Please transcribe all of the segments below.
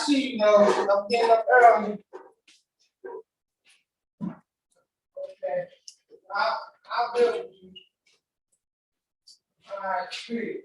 see you know, I'm getting up early. Okay. I'll build with you. All right, sweet.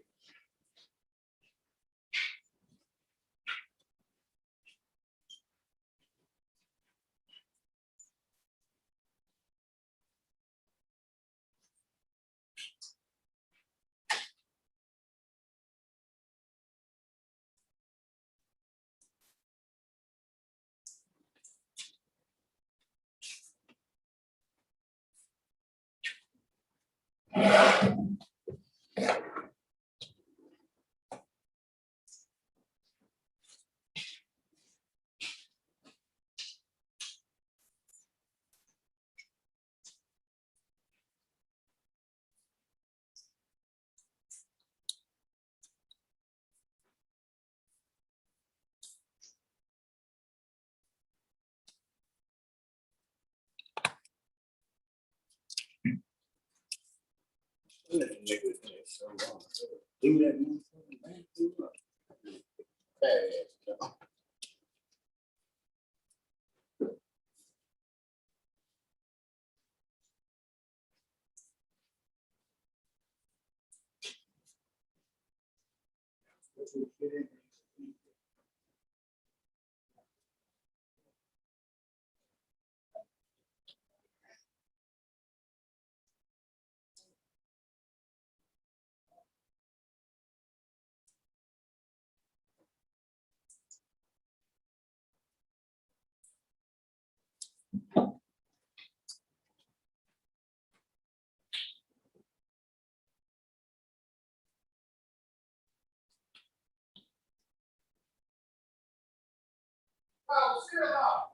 Oh, sit up.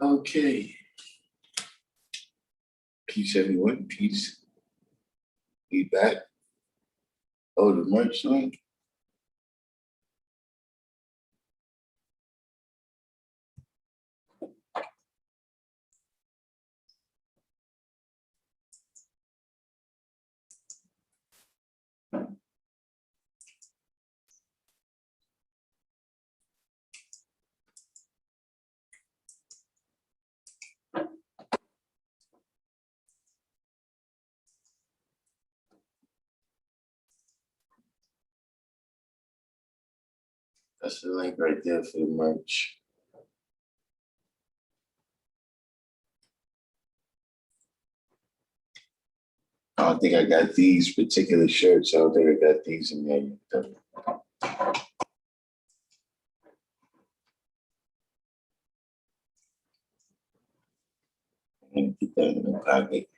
Okay. Peace, everyone. Peace. Be back. Oh, the merch link. That's the link right there for the merch. I don't think I got these particular shirts. I don't think I got these in there. And get that in the pocket.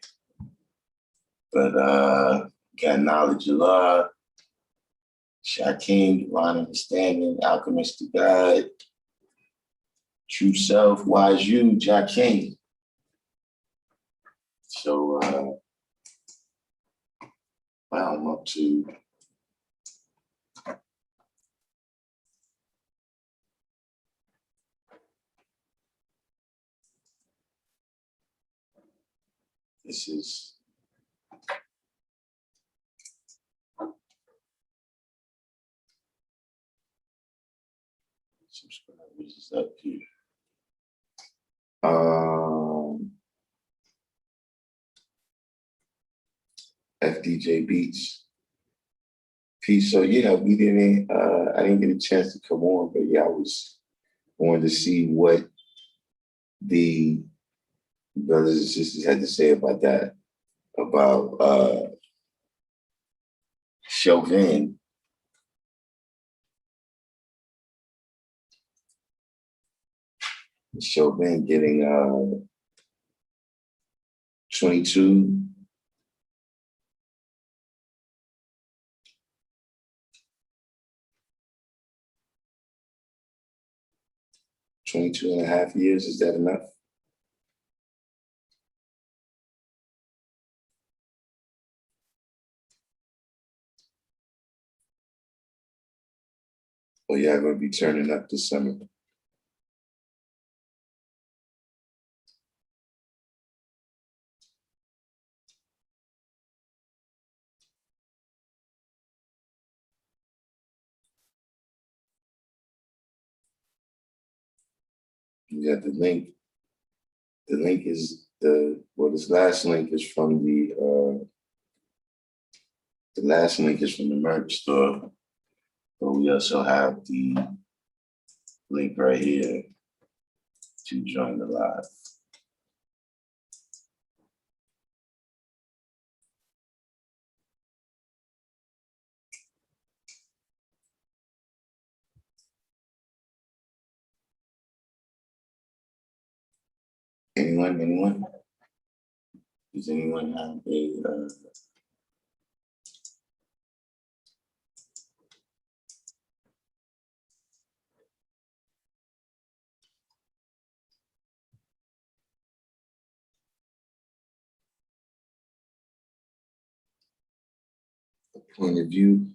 But got knowledge of law, Shakim, divine understanding, alchemist to God, true self, wise you, Jakim. So, wow, I'm up to this is subscribers is up here. FDJ Beats. Peace. So yeah, we didn't I didn't get a chance to come on, but yeah, wanted to see what the brothers and sisters had to say about that, about Chauvin. Chauvin getting 22 22 and a half years. Is that enough? Or y'all gonna be turning up this summer? You got the link. The link is this last link is from the last link is from the merch store. But we also have the link right here to join the live. Anyone? Does anyone have a point of view?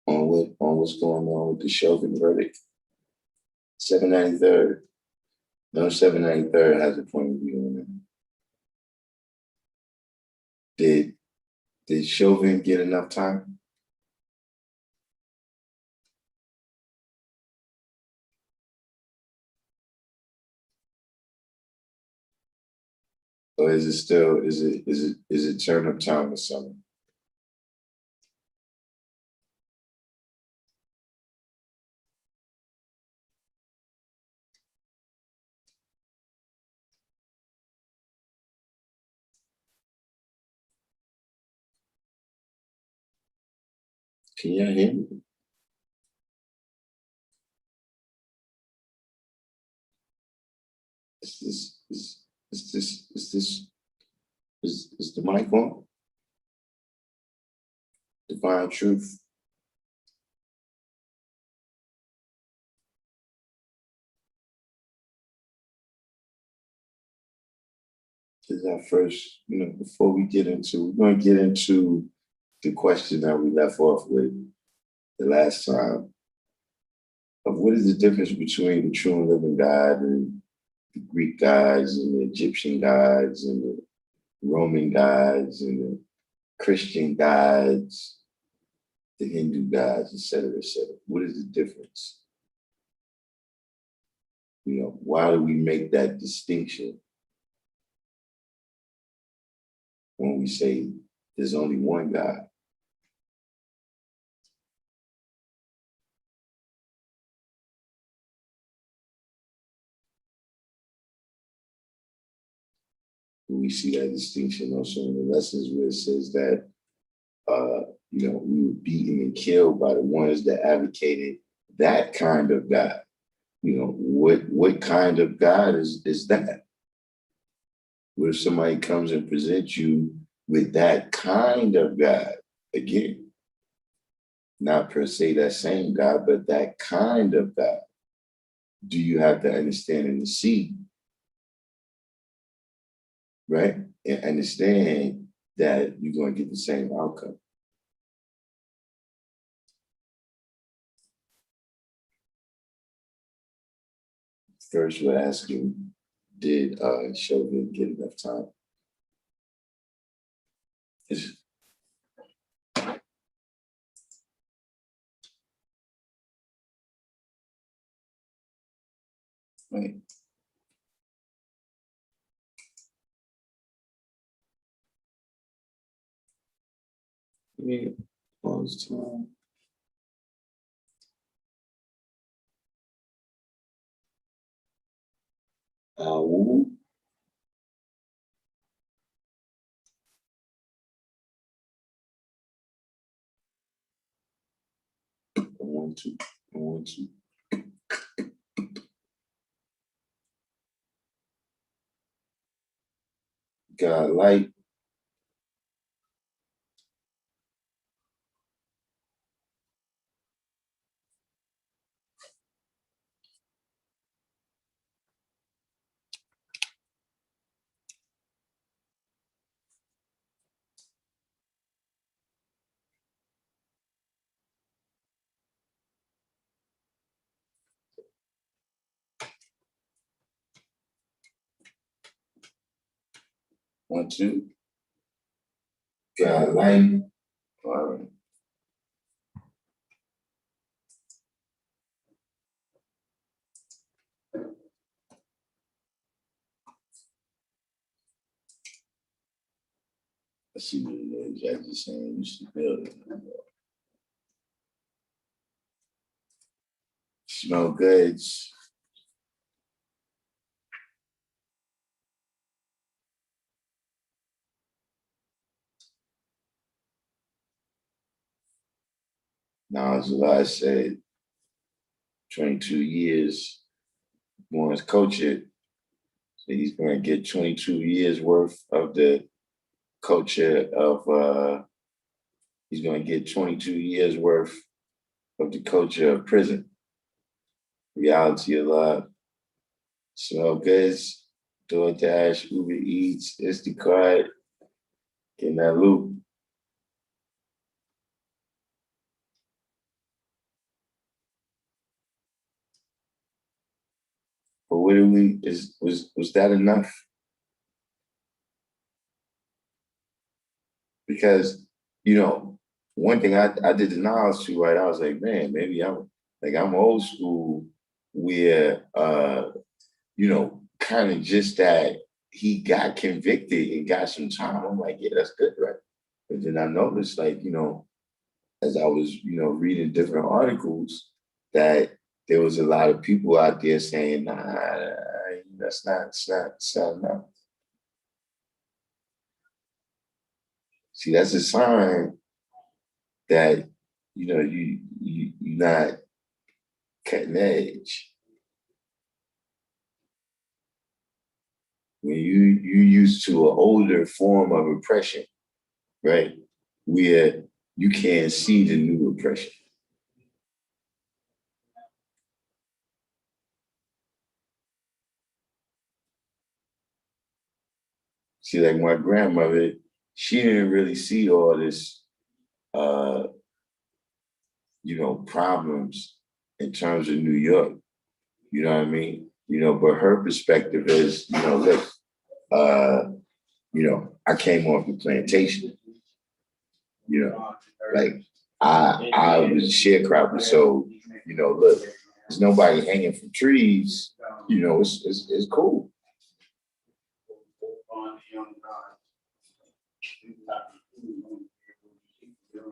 On what's going on with the Chauvin verdict? 793rd. No, 793rd has a point of view on it. Did Chauvin get enough time? Or is it still, is it turn up time or something? Can y'all hear me? Is the mic on? Divine Truth. Is our first, before we're going to get into the question that we left off with the last time of what is the difference between the true and living God and the Greek gods and the Egyptian gods and the Roman gods and the Christian gods, the Hindu gods, et cetera, et cetera. What is the difference? Why do we make that distinction when we say there's only one God? We see that distinction also in the lessons where it says that, we were beaten and killed by the ones that advocated that kind of God. What kind of God is that? Where somebody comes and presents you with that kind of God, again, not per se that same God, but that kind of God. do you have the understanding to see, right? And understand that you're going to get the same outcome. First, we're asking, did Chauvin get enough time? Right. Yeah, pause time. Woo. I want to. God light. One, two. God light. All right. I see what it is. I just saying you should build it. Smell goods. Now, as I said, 22 years going as coach it. So he's going to get 22 years worth of the culture of, he's going to get 22 years worth of the culture of prison. Reality of life. Smell goods, DoorDash, Uber Eats, Instacart, in that loop. But what do we, was that enough? Because, one thing I did the knowledge to, right? I was like, man, maybe I'm old school where, kind of just that he got convicted and got some time. I'm like, yeah, that's good, right? But then I noticed, like, as I was, reading different articles, that there was a lot of people out there saying, nah, it's not enough. See, that's a sign that, you're not cutting edge. When you used to an older form of oppression, right? Where you can't see the new oppression. See, like my grandmother, she didn't really see all this, uh, problems in terms of New York. You know what I mean? But her perspective is, look, uh, I came off the plantation. Like I was a sharecropper, so look, there's nobody hanging from trees. It's cool.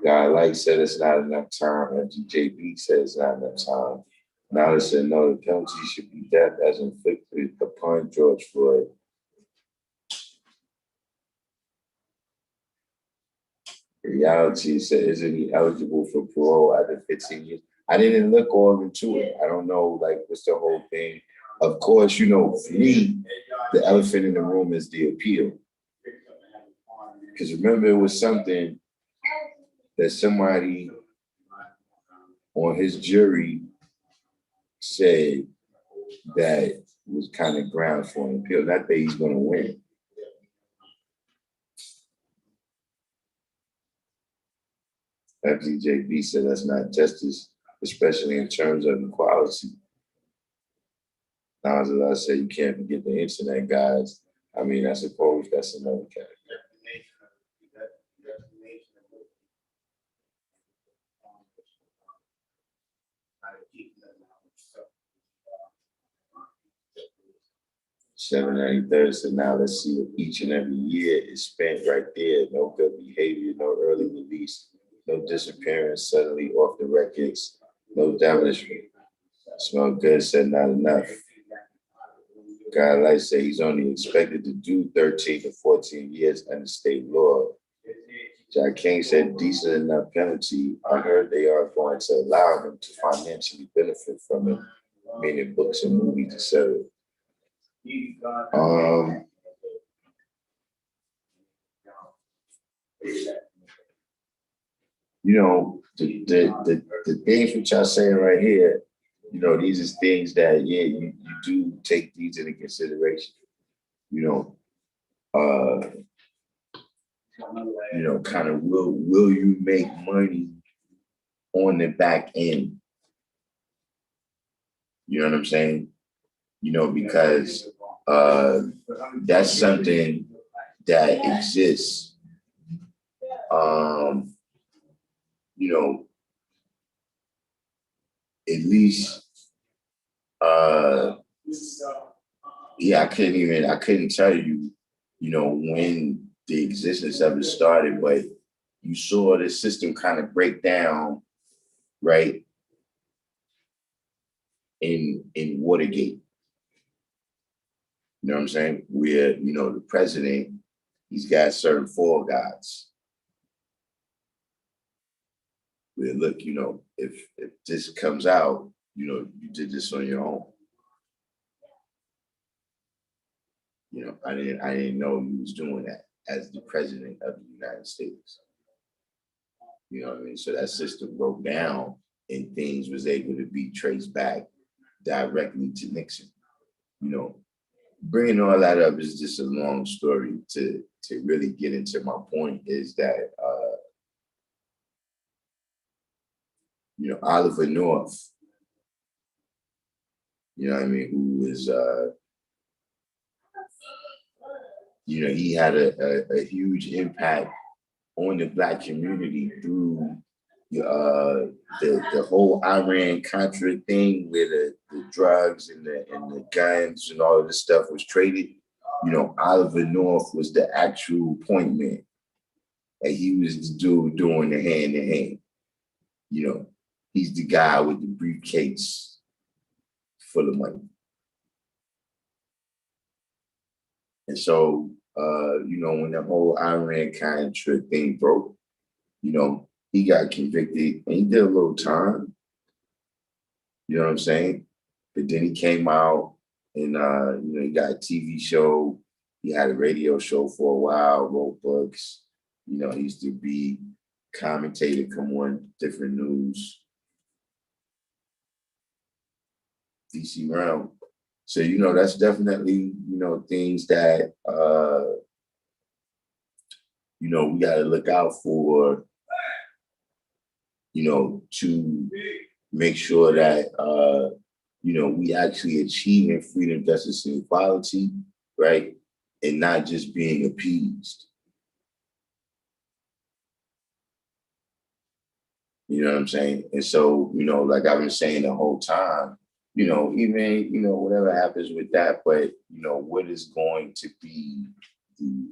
God like said it's not enough time. MGJB said it's not enough time. Now they said no, the penalty should be death as inflicted upon George Floyd. Reality said, isn't he eligible for parole after 15 years? I didn't look all into it. I don't know, like, what's the whole thing. Of course, for me, the elephant in the room is the appeal. Because remember, it was something that somebody on his jury said, that was kind of grounds for an appeal. Not that he's going to win. FDJB said that's not justice, especially in terms of equality. Now, as I said, you can't forget the internet guys. I mean, I suppose that's another category. $7.93. So now let's see what each and every year is spent right there. No good behavior, no early release, no disappearance suddenly off the records, no damage. Smell good, said not enough. God like say he's only expected to do 13 to 14 years under state law. Jack King said decent enough penalty. I heard they are going to allow him to financially benefit from it, meaning books and movies, etc. You know, the things which y'all saying right here, you know, these are things that, yeah, you do take these into consideration. You know, kind of will you make money on the back end? You know what I'm saying? You know, because that's something that exists. You know, at least, yeah, I couldn't tell you, you know, when the existence of it started, but you saw the system kind of break down, right, in Watergate. You know what I'm saying? Where, you know, the president, he's got certain fall guys. Where, look, you know, if this comes out, you know, you did this on your own. You know, I didn't know he was doing that as the president of the United States. You know what I mean? So that system broke down and things was able to be traced back directly to Nixon. You know, bringing all that up is just a long story to really get into my point is that, you know, Oliver North, you know what I mean, who is, you know, he had a huge impact on the Black community through the whole Iran-Contra thing where the drugs and the guns and all of this stuff was traded. You know, Oliver North was the actual point man. And he was the dude doing the hand-to-hand. You know, he's the guy with the briefcase full of money. And so, you know, when the whole Iran-Contra thing broke, you know, he got convicted and he did a little time. You know what I'm saying? But then he came out and, you know, he got a TV show. He had a radio show for a while, wrote books. You know, he used to be commentator, come on different news. DC realm. So, you know, that's definitely, you know, things that, you know, we got to look out for, you know, to make sure that, you know, we actually achieving freedom, justice, and equality, right? And not just being appeased. You know what I'm saying? And so, you know, like I've been saying the whole time, you know, even, you know, whatever happens with that, but, you know, what is going to be the,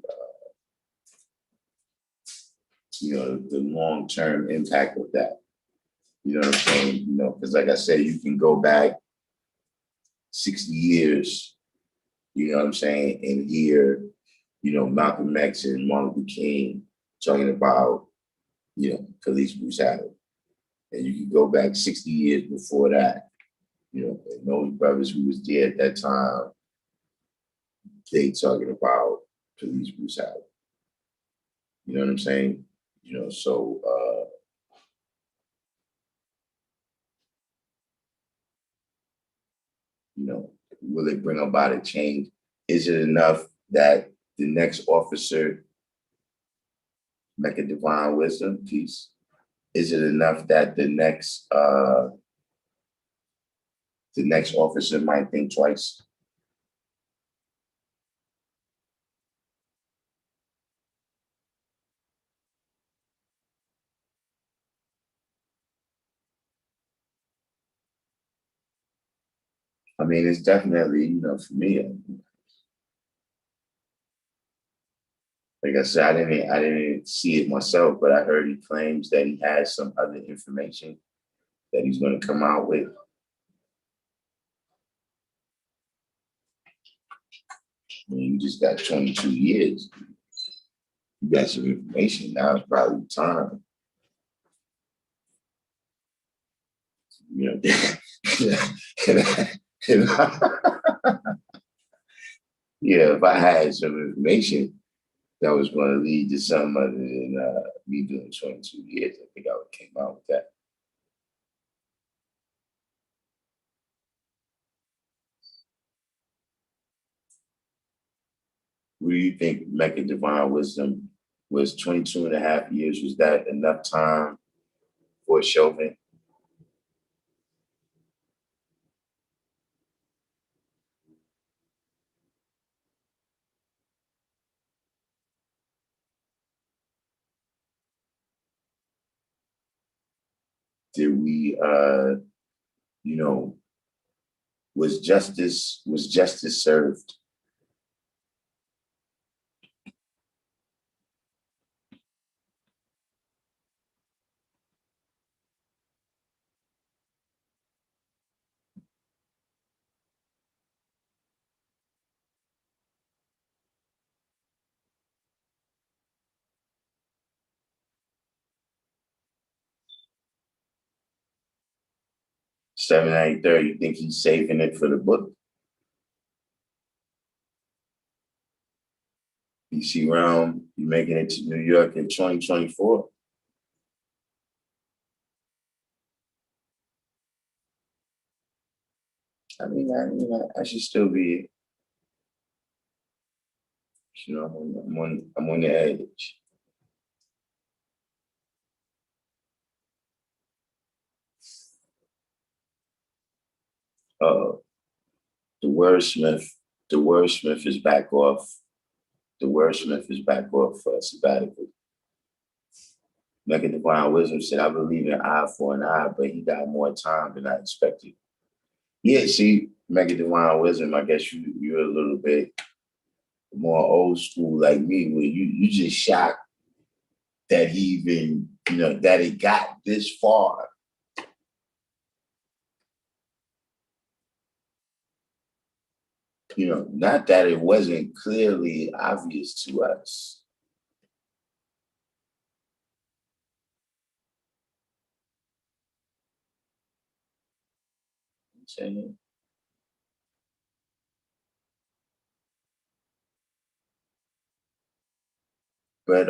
you know, the long-term impact of that? You know what I'm saying? You know, because like I said, you can go back 60 years, you know what I'm saying, and hear, you know, Malcolm X and Martin Luther King talking about, you know, police brutality. And you can go back 60 years before that, you know, and those brothers who was there at that time, they talking about police brutality. You know what I'm saying? You know, so, you will it bring about a change? Is it enough that the next officer make a divine wisdom piece? Is it enough that the next officer might think twice? I mean, it's definitely, for me, like I said, I didn't see it myself, but I heard he claims that he has some other information that he's going to come out with. I mean, you just got 22 years. You got some information. Now it's probably time. Yeah, if I had some information that was going to lead to something other than me doing 22 years, I think I would have came out with that. What do you think Mecca Divine Wisdom was 22 and a half years? Was that enough time for Chauvin? Did we, was justice served? Seven, 8:30. You think he's saving it for the book? DC Realm, you making it to New York in 2024? I should still be, I'm on the edge. Uh, the wordsmith, the wordsmith is back off. The wordsmith is back off for a sabbatical. Mecca Divine Wisdom said, I believe in eye for an eye, but he got more time than I expected. Yeah, see, Mecca Divine Wisdom, I guess you're a little bit more old school like me, where you just shocked that he even, that it got this far. Not that it wasn't clearly obvious to us. I'm saying, but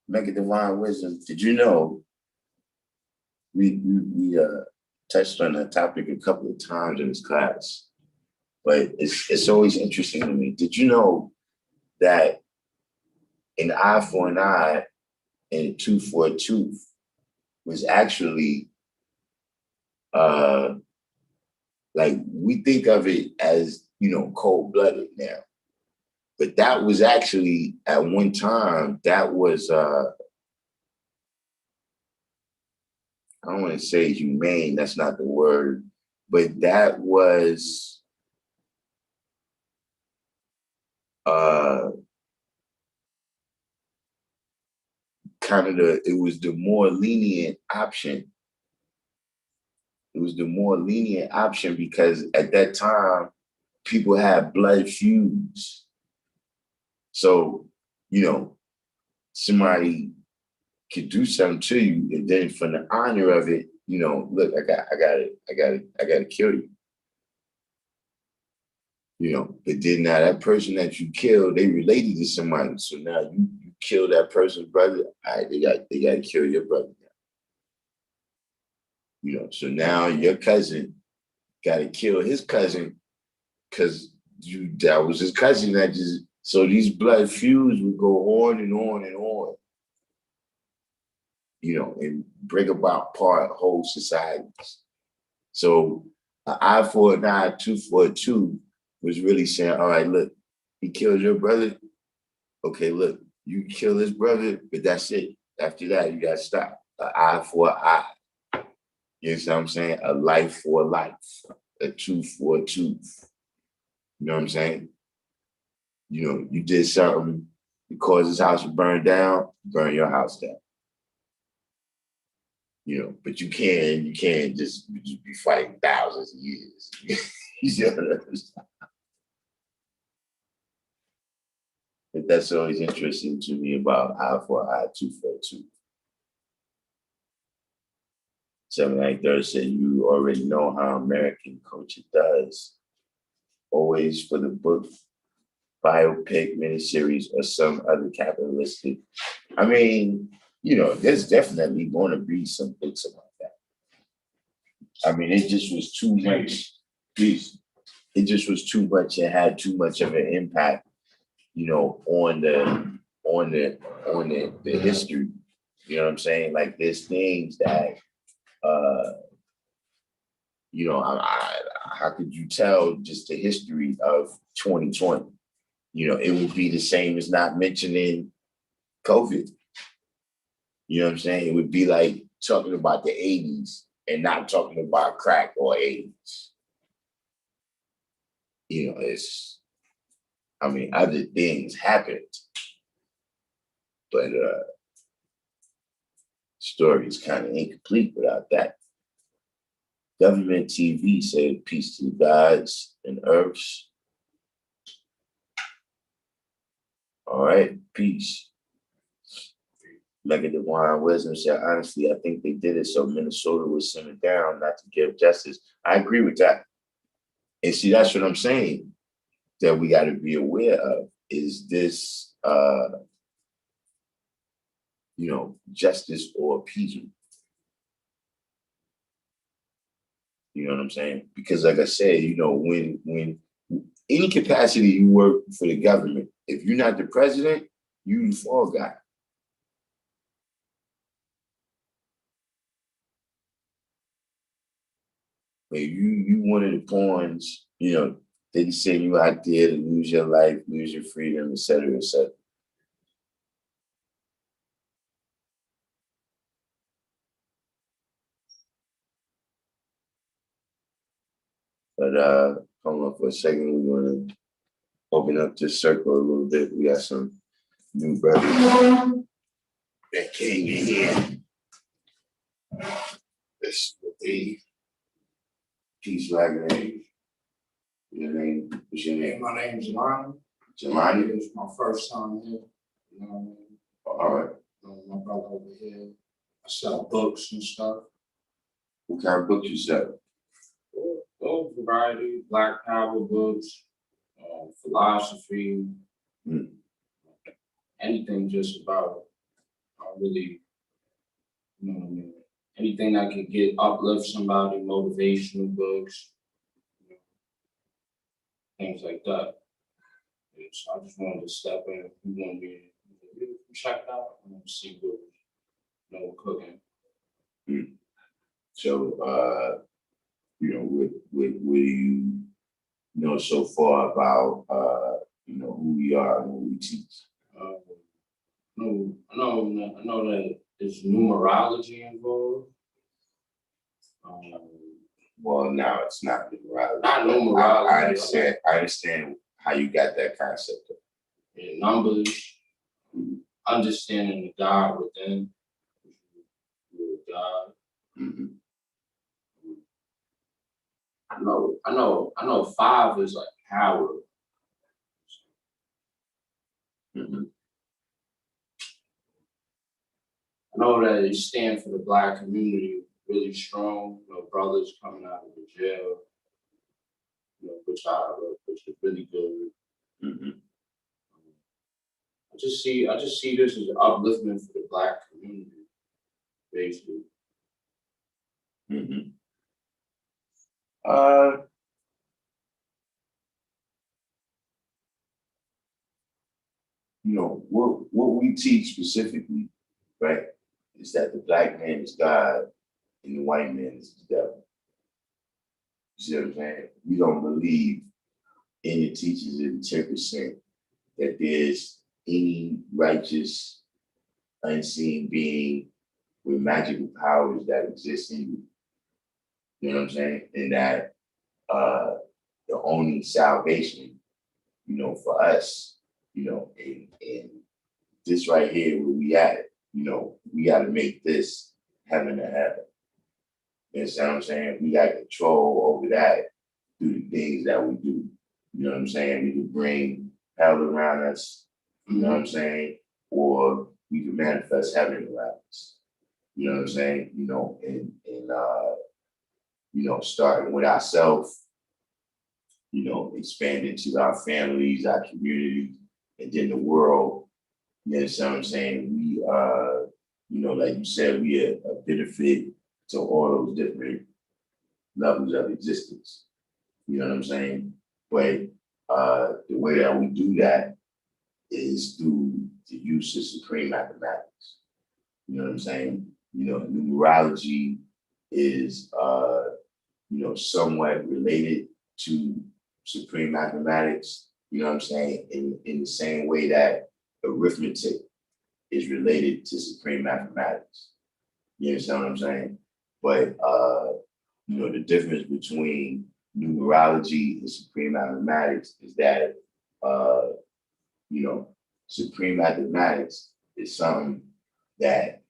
Mega Divine Wisdom, did you know we touched on that topic a couple of times in this class, but it's always interesting to me. Did you know that an eye for an eye and a tooth for a tooth was actually like we think of it as cold-blooded now, but that was actually at one time that was I don't want to say humane, that's not the word, but that was kind of it was the more lenient option. It was the more lenient option because at that time, people had blood feuds. So, somebody could do something to you, and then for the honor of it, look, I gotta kill you. But then now that person that you killed, they related to somebody. So now you kill that person's brother, all right, they got to kill your brother now. So now your cousin got to kill his cousin because that was his cousin that just, so these blood feuds would go on and on and on, you know, and bring about part whole societies. So an eye for an eye, tooth for a tooth was really saying, all right, look, he killed your brother. Okay, look, you kill his brother, but that's it. After that, you gotta stop. An eye for an eye. You know what I'm saying? A life for a life. A tooth for a tooth. You know what I'm saying? You know, you did something because his house was burned down, burn your house down. You know, but you can't just be fighting thousands of years. You know what I'm saying? But that's always interesting to me about eye for eye, tooth for tooth. 793 said, you already know how American culture does. Always for the book, biopic, miniseries, or some other capitalistic. I mean, you know, there's definitely going to be some books about that. I mean, it just was too much. Please, it just was too much. It had too much of an impact, you know, on the history. You know what I'm saying? Like there's things that, you know, how could you tell just the history of 2020? You know, it would be the same as not mentioning COVID. You know what I'm saying? It would be like talking about the 80s and not talking about crack or AIDS. You know, I mean, other things happened, but story is kind of incomplete without that. Government TV said, peace to the gods and earths. All right, peace. Mega Divine Wisdom said, honestly, I think they did it so Minnesota would simmer down, not to give justice. I agree with that. And see, that's what I'm saying that we got to be aware of. Is this, you know, justice or appeasement? You know what I'm saying? Because like I said, you know, when any capacity you work for the government, if you're not the president, you the fall guy. If you one of the pawns, you know, they send you out there to lose your life, lose your freedom, et cetera, et cetera. But hold on for a second. We're gonna open up this circle a little bit. We got some new brothers that came in here. This with the peace wagon. Your name? What's your name? My name's Jelani. Jelani? It's my first time here. You know what I mean? All right. My brother over here. I sell books and stuff. What kind of books you sell? Well, variety, Black Power books, philosophy, anything just about really, you know what I mean? Anything that could uplift somebody, motivational books, you know, things like that. Yeah, so I just wanted to step in. You want me to check it out and see what we're cooking. So, you know, what do you know so far about, you know, who we are and what we teach? I know that there's numerology involved. Well, now it's not numerology. Not numerology. I understand how you got that concept. Yeah, numbers, understanding the God within, God. Mm-hmm. I know 5 is like power. Mm-hmm. I know that it stands for the Black community really strong. You know, brothers coming out of the jail, you know, which is really good. Mm-hmm. I just see this as an upliftment for the Black community, basically. Mm-hmm. what we teach specifically, right, is that the black man is God and the white man is the devil. You see what I'm saying? We don't believe in the teachings of the 10% that there's any righteous, unseen being with magical powers that exist in you. You know what I'm saying? And that the only salvation, for us, and this right here where we at, we got to make this heaven and heaven. You understand what I'm saying? We got control over that through the things that we do. You know what I'm saying? We can bring hell around us, you know what I'm saying? Or we can manifest heaven around us. You know what I'm saying? Starting with ourselves, expanding to our families, our community, and then the world. You understand what I'm saying? We, like you said, we are a benefit to all those different levels of existence. You know what I'm saying? But the way that we do that is through the use of supreme mathematics. You know what I'm saying? Numerology is, somewhat related to supreme mathematics, you know what I'm saying? In the same way that arithmetic is related to supreme mathematics. You understand what I'm saying? But, the difference between numerology and supreme mathematics is that, supreme mathematics is something that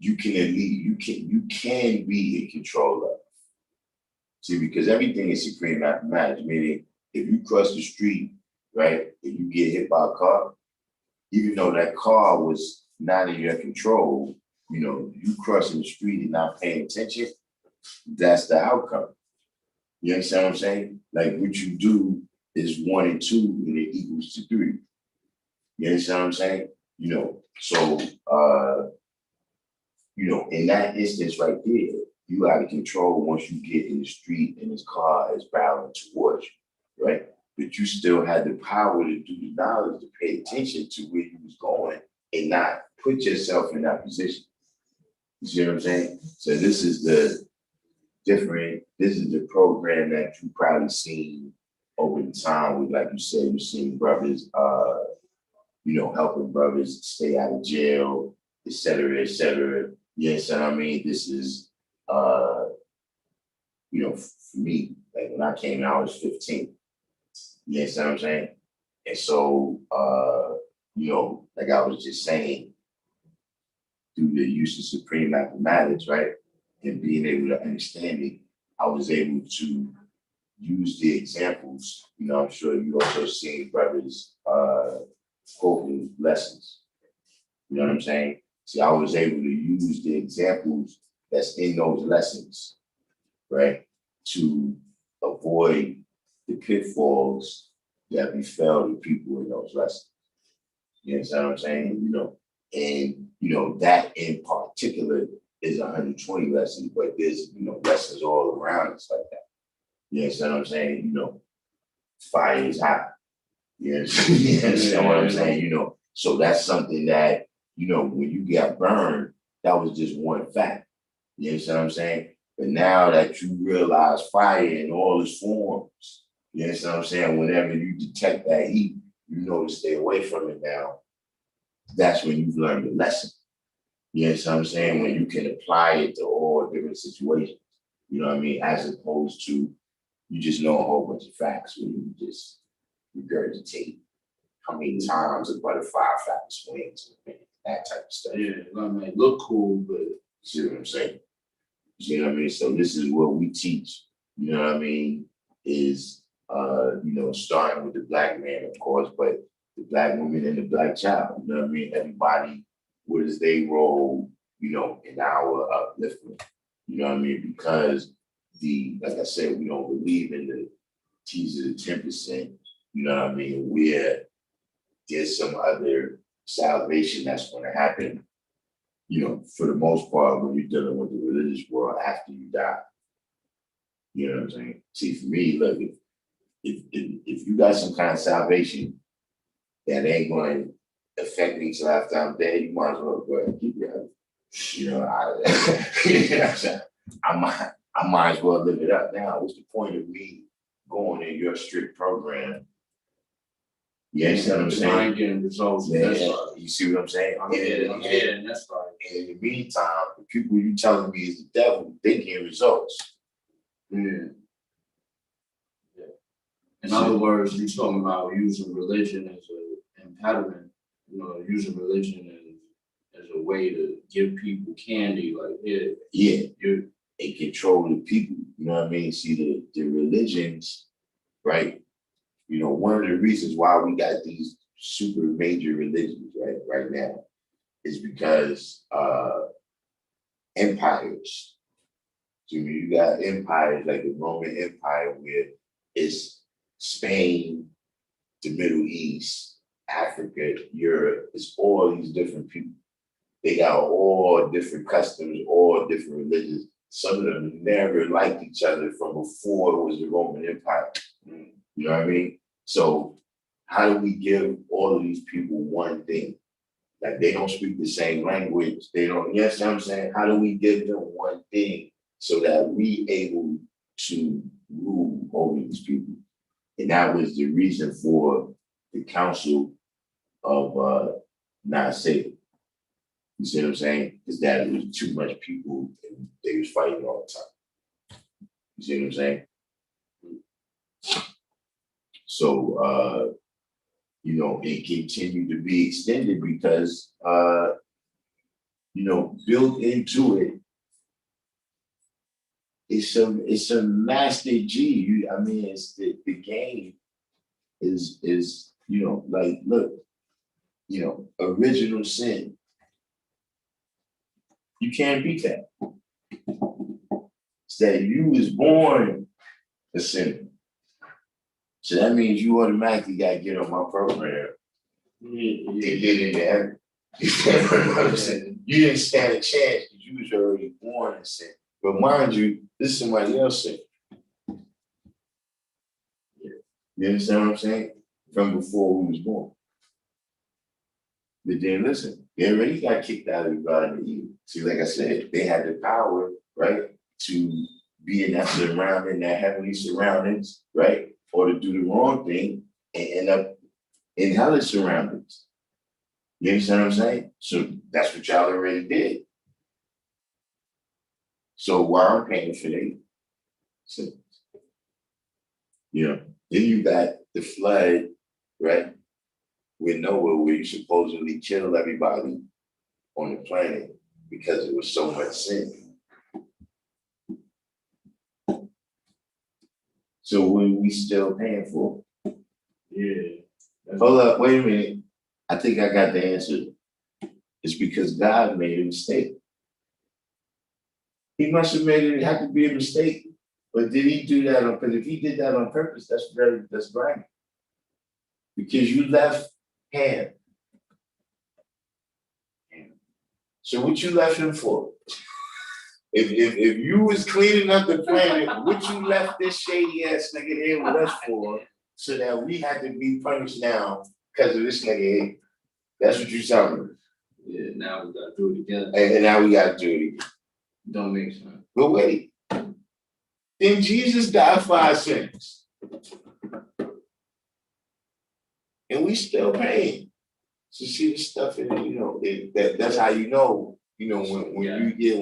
you can be in control of. See, because everything is supreme mathematics, meaning if you cross the street, right, and you get hit by a car, even though that car was not in your control, you crossing the street and not paying attention, that's the outcome. You understand what I'm saying? Like what you do is 1 and 2 and it equals to 3. You understand what I'm saying? So in that instance right there, you out of control once you get in the street and this car is barreling towards you, right? But you still had the power to do the knowledge to pay attention to where you was going and not put yourself in that position. You see what I'm saying? So this is the program that you probably seen over the time with, like you said, you've seen brothers, helping brothers stay out of jail, et cetera, et cetera. Yes, and I mean, this is, for me, like when I came out, I was 15. You understand what I'm saying? And so, like I was just saying, through the use of supreme mathematics, right, and being able to understand it, I was able to use the examples. I'm sure you also seen brothers quoting lessons. You know what I'm saying? See, I was able to use the examples that's in those lessons, right, to avoid the pitfalls that befell the people in those lessons. You understand what I'm saying? That in particular is 120 lessons, but there's, lessons all around us like that. You understand what I'm saying? Fire is hot. You understand what I'm saying? So that's something that, when you got burned, that was just one fact. You understand what I'm saying? But now that you realize fire in all its forms, you understand what I'm saying? Whenever you detect that heat, you know to stay away from it now. That's when you've learned the lesson. You understand what I'm saying? When you can apply it to all different situations. You know what I mean? As opposed to you just know a whole bunch of facts when you just regurgitate how many times a butterfly flaps wings, that type of stuff. Yeah, I mean, look cool, but see what I'm saying? You know what I mean? So this is what we teach, you know what I mean, is starting with the black man, of course, but the black woman and the black child, you know what I mean? Everybody, what is their role, in our upliftment? You know what I mean? Because like I said, we don't believe in the teaser of 10%, you know what I mean, where there's some other salvation that's going to happen, for the most part, when you're dealing with the religious world after you die. You know what I'm saying? See, for me, look, if you got some kind of salvation that ain't going to affect me till after I'm dead, you might as well go ahead and keep it up. You know, I might as well live it up now. What's the point of me going in your strict program? You understand what I'm saying? I ain't getting results. Yeah, That's right. you see what I'm saying? I'm getting, that's right. And in the meantime, the people you telling me is the devil, they getting results. Yeah. In other words, you're talking about using religion as an impediment, using religion as a way to give people candy, like, you're in control of the people, you know what I mean? See, the religions, right? One of the reasons why we got these super major religions, right now, is because empires. So you got empires like the Roman Empire, where it's Spain, the Middle East, Africa, Europe, it's all these different people. They got all different customs, all different religions. Some of them never liked each other from before it was the Roman Empire. You know what I mean? So how do we give all of these people one thing? Like, they don't speak the same language. They don't, you know what I'm saying? How do we give them one thing so that we able to rule over these people? And that was the reason for the Council of Nicaea. You see what I'm saying? Is that it was too much people and they was fighting all the time. You see what I'm saying? So it continued to be extended because built into it, it's a master G. It's the game is like, look, original sin. You can't beat that. It's that you was born a sinner. So that means you automatically got to get on my program and get into heaven. You didn't stand a chance because you was already born in sin. But mind you, this is somebody else's sin. You understand what I'm saying? From before we was born. But then listen, they already got kicked out of the Garden of Eden. See, like I said, they had the power, right, to be in that heavenly surroundings, right, or to do the wrong thing and end up in hellish surroundings. You understand what I'm saying? So that's what y'all already did. So why I'm paying for that? So, then you got the flood, right? With Noah, where you supposedly killed everybody on the planet because it was so much sin. So what are we still paying for? Yeah. Hold up, wait a minute. I think I got the answer. It's because God made a mistake. He must have made it have to be a mistake. But did he do that because if he did that on purpose, that's right. Because you left Ham. So what you left him for? If you was cleaning up the planet, what you left this shady ass nigga here with us for, so that we had to be punished now because of this nigga here? That's what you telling me. Yeah, now we gotta do it again. And now we gotta do it again. Don't make sense. But wait, then Jesus died for our sins, and we still paying. So see the stuff in it, that's how when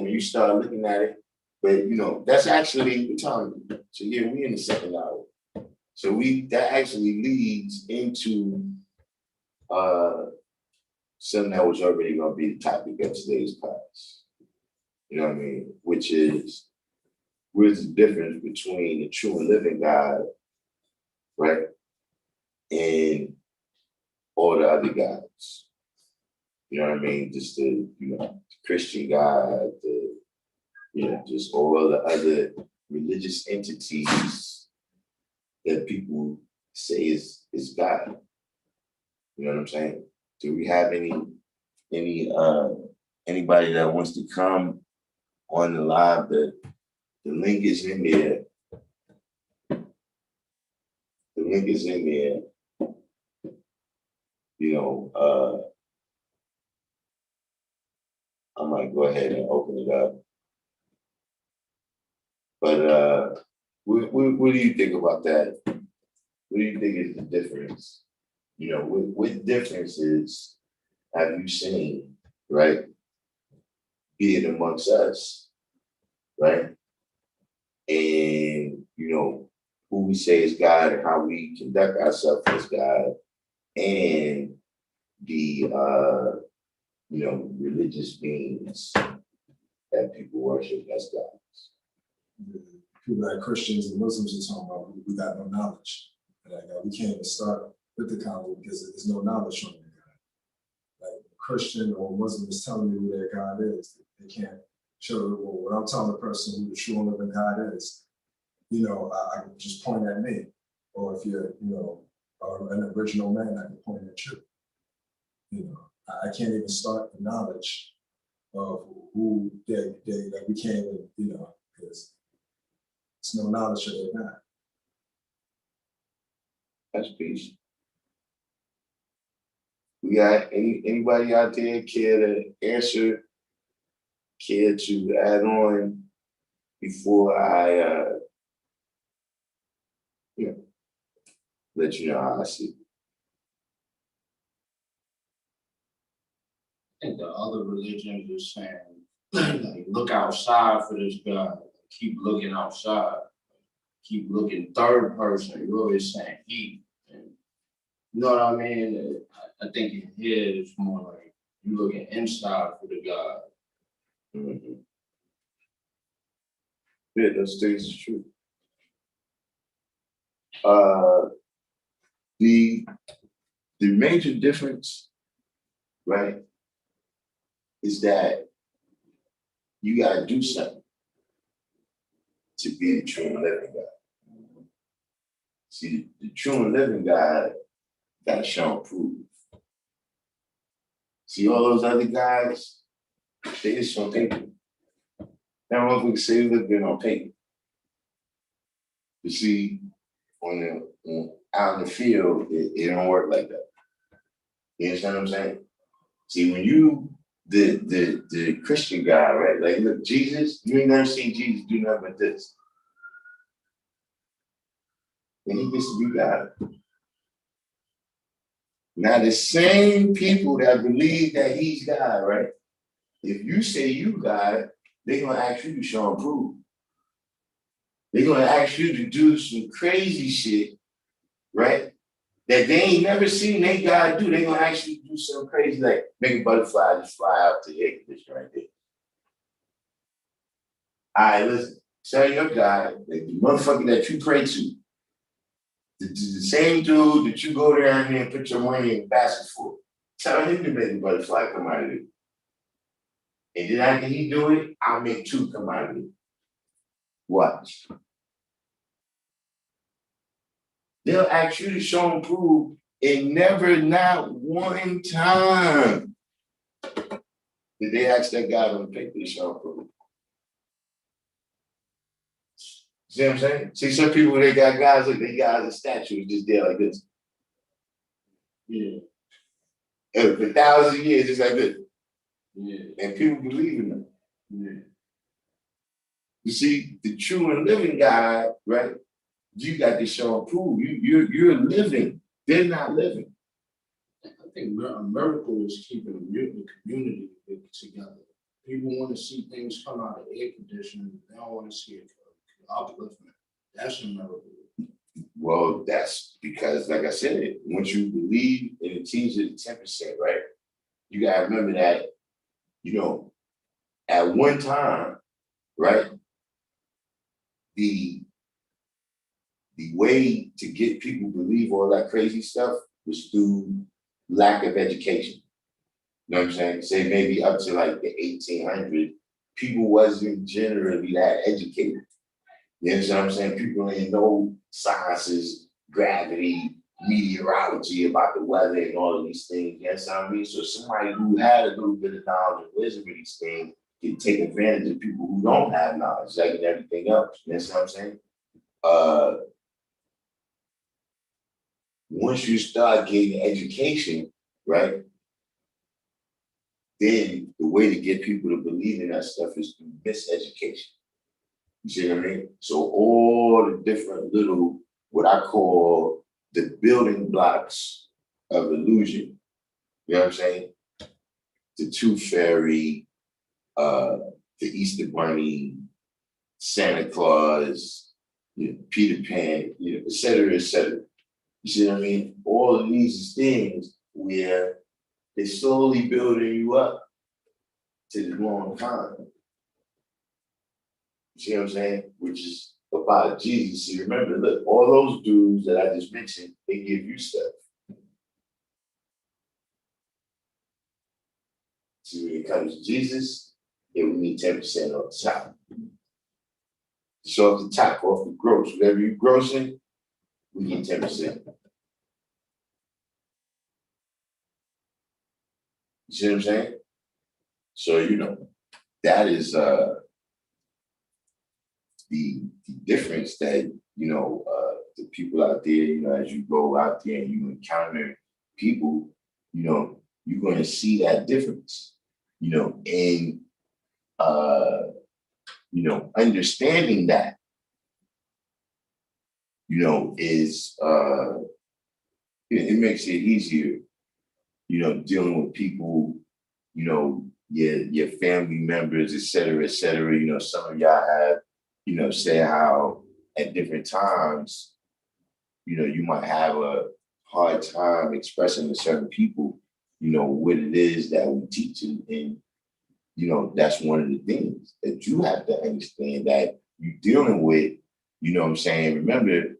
you start looking at it. But that's actually the time. So yeah, we in the second hour. So that actually leads into something that was already gonna be the topic of today's class. You know what I mean? Which is, where's the difference between the true and living God, right? And all the other gods. You know what I mean? Just the Christian God, just all the other religious entities that people say is God. You know what I'm saying? Do we have anybody that wants to come on the live? The link is in there. link is in there. I might go ahead and open it up. But what do you think about that? What do you think is the difference? What differences have you seen, right? Be it amongst us, right? And, who we say is God and how we conduct ourselves as God and the, religious beings that people worship as gods. People like Christians and Muslims are talking about we got no knowledge. We can't even start with the convo because there's no knowledge on their God. Like a Christian or Muslim is telling me who their God is. They can't show, well, when I'm telling a person who the true and living God is, I can just point at me. Or if you're, an original man, I can point at you. I can't even start the knowledge of who they we can't even, because it's no knowledge of their God. That's peace. We got anybody out there care to answer, care to add on before I let you know how I see it? I think the other religions are saying, like, look outside for this God. Keep looking outside. Keep looking third person. You're always saying he. And you know what I mean? I think in here it's more like you looking inside for the God. Mm-hmm. Yeah, those things is true. The major difference, right, is that you gotta do something to be the true and living God. See, the true and living God gotta show and prove. See, all those other guys, they just on paper. Now, what we can say we look good on paper. You see, out in the field, it don't work like that. You understand what I'm saying? See, when you the Christian guy, right? Like, look, Jesus, you ain't never seen Jesus do nothing but this. And he gets to be God. Now, the same people that believe that he's God, right? If you say you God, they're gonna ask you to show and prove. They're gonna ask you to do some crazy shit, right? That they ain't never seen they God do. They're gonna ask you to do something crazy, like make a butterfly just fly out to the air conditioner right there. All right, listen, tell your God, like the motherfucker that you pray to, the same dude that you go down there and put your money in the basket for, tell him to make a butterfly come out of it. And then after he do it, I'll make two come out of it. Watch. They'll ask you to show and prove, and never, not one time did they ask that guy on the paper to show and prove. See what I'm saying? See, some people, they got guys, like they got a statue just there like this. Yeah. And for thousands of years, just like this. Yeah. And people believe in them. Yeah. You see, the true and living God, right? You got to show and prove. You're living. They're not living. I think a miracle is keeping the community together. People want to see things come out of air conditioning. They don't want to see it upliftment. That's a miracle. Well, that's because, like I said, once you believe in the teaching of the 10%, right? You gotta remember that, at one time, right? The way to get people to believe all that crazy stuff was through lack of education. You know what I'm saying? Say maybe up to like the 1800s, people wasn't generally that educated. You know what I'm saying? People didn't know sciences, gravity, meteorology about the weather and all of these things. You know what I mean? So somebody who had a little bit of knowledge and wisdom of these things can take advantage of people who don't have knowledge, like in everything else. You know what I'm saying? once you start getting education, right, then the way to get people to believe in that stuff is through miseducation. You see what I mean? So all the different little, what I call the building blocks of illusion, you know what I'm saying? The Tooth Fairy, the Easter Bunny, Santa Claus, Peter Pan, et cetera, et cetera. You see what I mean? All of these things where they're slowly building you up to the wrong time. You see what I'm saying? Which is about Jesus. See, remember, look, all those dudes that I just mentioned, they give you stuff. See, when it comes to Jesus, yeah, we need 10% off the top. Just off the top, off the gross. Whatever you're grossing, we need 10%. You see what I'm saying? So, that is the difference that, the people out there, as you go out there and you encounter people, you're going to see that difference, and, understanding that, is, it makes it easier, dealing with people, your family members, et cetera, et cetera. Some of y'all have, say how at different times, you might have a hard time expressing to certain people, what it is that we teach. And that's one of the things that you have to understand that you're dealing with, what I'm saying? Remember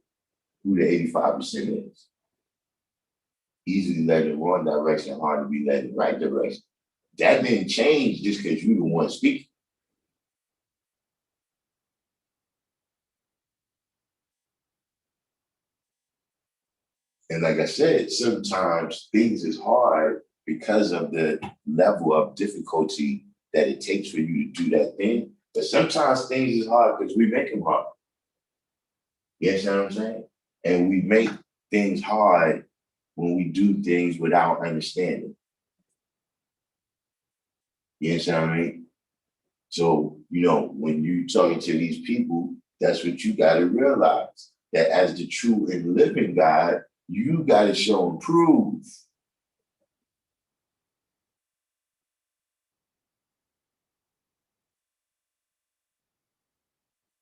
who the 85% is. Easily led in one direction, hard to be led in the right direction. That didn't change just because you're the one speaking. And like I said, sometimes things is hard because of the level of difficulty that it takes for you to do that thing. But sometimes things is hard because we make them hard. You understand what I'm saying? And we make things hard when we do things without understanding. You understand what I mean? So, when you're talking to these people, that's what you got to realize, that as the true and living God, you got to show and prove.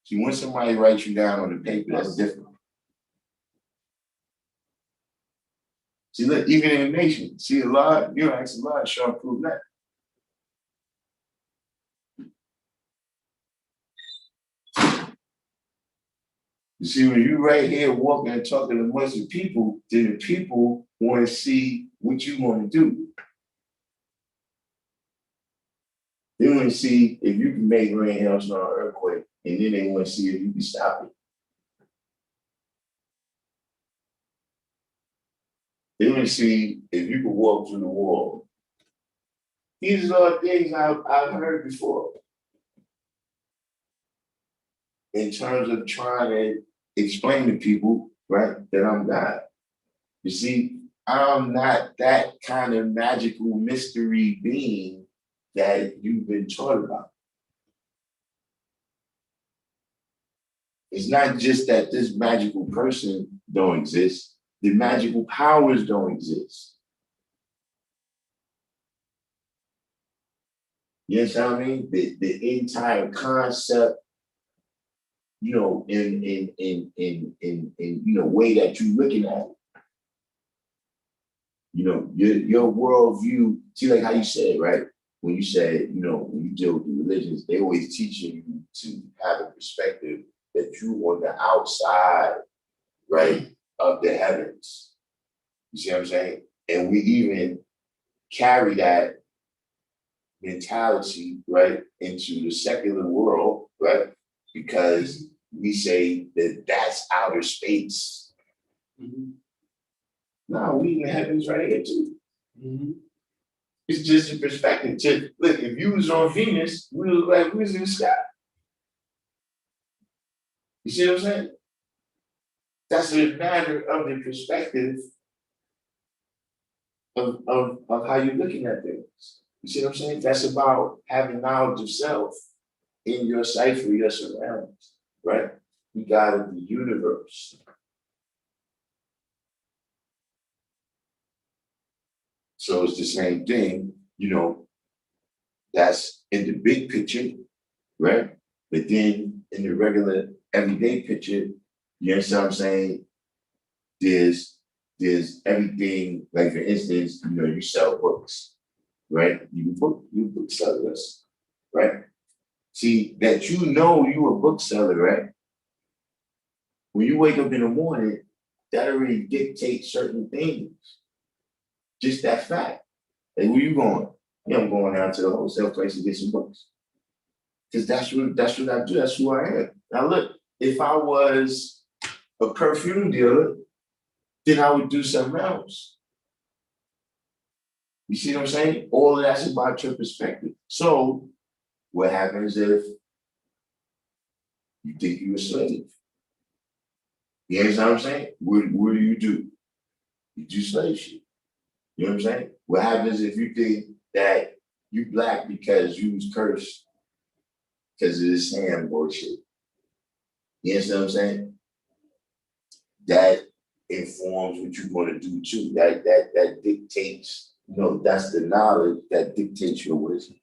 See, when somebody writes you down on the paper, that's different. See, look, even in the nation, see a lot, ask a lot, show and prove that. You see, when you right here walking and talking to a bunch of people, then the people want to see what you want to do. They want to see if you can make rain, hail, snow, or earthquake, and then they want to see if you can stop it. They want to see if you can walk through the wall. These are things I've heard before. In terms of trying to explain to people, right, that I'm God. You see, I'm not that kind of magical mystery being that you've been taught about. It's not just that this magical person don't exist, the magical powers don't exist. You understand what I mean? The entire concept, in way that you're looking at it. Your worldview, see, like how you said, right? When you said, when you deal with the religions, they always teaching you to have a perspective that you on the outside, right, of the heavens. You see what I'm saying? And we even carry that mentality, right, into the secular world, right? Because we say that that's outer space. Mm-hmm. No, we in the heavens right here too. Mm-hmm. It's just a perspective. Look, if you was on Venus, we look like we was in the sky. You see what I'm saying? That's a matter of the perspective of how you're looking at things. You see what I'm saying? That's about having knowledge of self in your cipher, your surroundings, right? We got the universe. So it's the same thing, that's in the big picture, right? But then in the regular everyday picture, you understand what I'm saying? There's everything, like for instance, you sell books, right? You booksellers, right? See, that you a bookseller, right? When you wake up in the morning, that already dictates certain things. Just that fact. Like, where you going? Yeah, I'm going down to the wholesale place to get some books. Because that's what I do. That's who I am. Now look, if I was a perfume dealer, then I would do something else. You see what I'm saying? All of that's about your perspective. So what happens if you think you're a slave? You understand what I'm saying? What do? You do slave shit. You know what I'm saying? What happens if you think that you black because you was cursed because of this Ham bullshit? You understand what I'm saying? That informs what you're going to do too. That dictates, that's the knowledge that dictates your wisdom.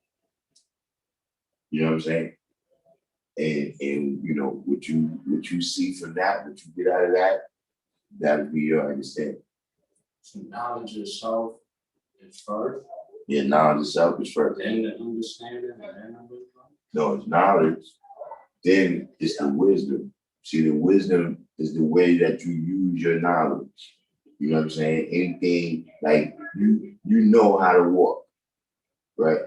You know what I'm saying? And what you see from that, what you get out of that, that'll be your understanding. So knowledge of self is first. Yeah, knowledge of self is first. Then the understanding and then the wisdom. No, it's knowledge. Then it's the wisdom. See, the wisdom is the way that you use your knowledge. You know what I'm saying? Anything like you know how to walk, right?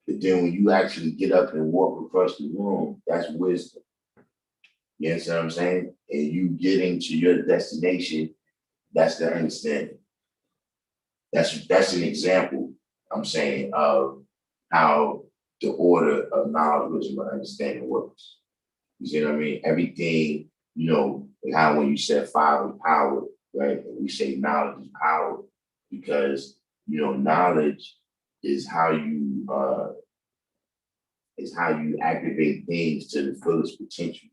But then when you actually get up and walk across the room, that's wisdom. You understand what I'm saying? And you getting to your destination, that's the understanding. That's an example, I'm saying, of how the order of knowledge, wisdom, and understanding works. You see what I mean? Everything, like how when you said fire is power, right? And we say knowledge is power because, knowledge is how you activate things to the fullest potential.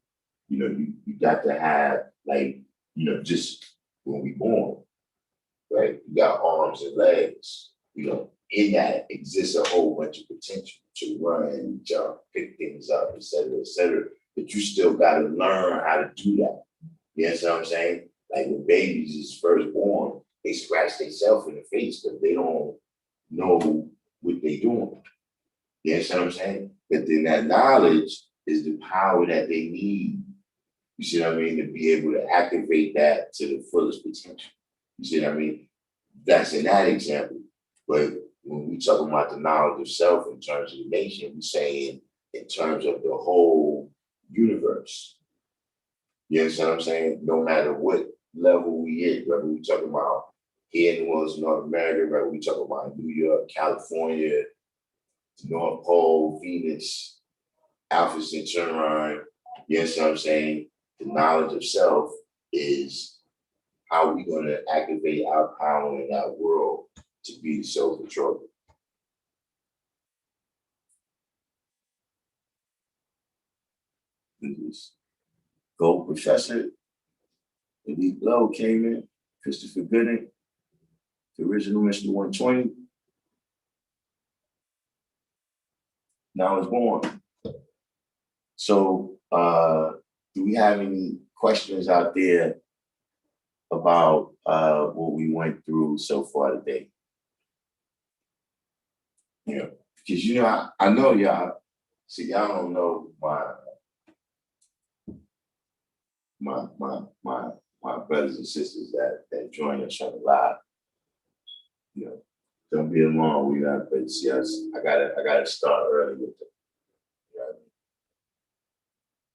You got to have just when we born, right? You got arms and legs, in that exists a whole bunch of potential to run, jump, pick things up, et cetera, et cetera. But you still got to learn how to do that. You know what I'm saying? Like when babies is first born, they scratch themselves in the face because they don't know what they're doing. You understand what I'm saying? But then that knowledge is the power that they need. You see what I mean? To be able to activate that to the fullest potential. You see what I mean? That's in that example. But when we talk about the knowledge of self in terms of the nation, we're saying in terms of the whole universe. You understand what I'm saying? No matter what level we hit, whether we talk about here in the world, North America, whether we talk about New York, California, North Pole, Venus, Alpha Centauri, you understand what I'm saying? The knowledge of self is how we're going to activate our power in our world to be the self-control. Gold Professor, Elite Low came in, Christopher Gooding, the original Mr. 120. Now it's born. So do we have any questions out there about what we went through so far today? Because I know y'all, see, y'all don't know my brothers and sisters that join us on the live. Don't be alarmed. But see us. I gotta start early with them.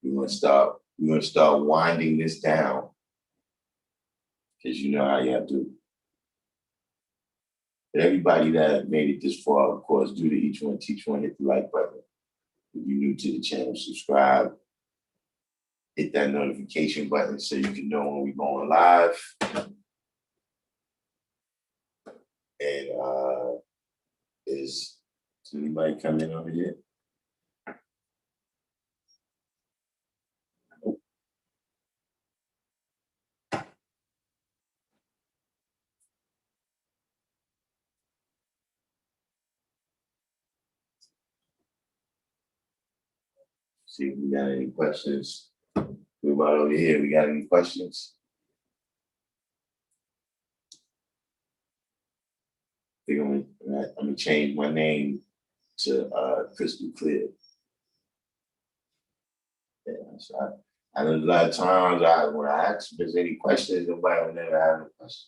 We're gonna start winding this down. Because you know how you have to. But everybody that made it this far, of course, do to each one, teach one, hit the like button. If you're new to the channel, subscribe. Hit that notification button so you can know when we're going live. And is anybody coming over here? See if we got any questions. We about over here. We got any questions? I'm gonna change my name to Crystal Clear. Yeah, so I know a lot of times when I ask if there's any questions, nobody will never have a question.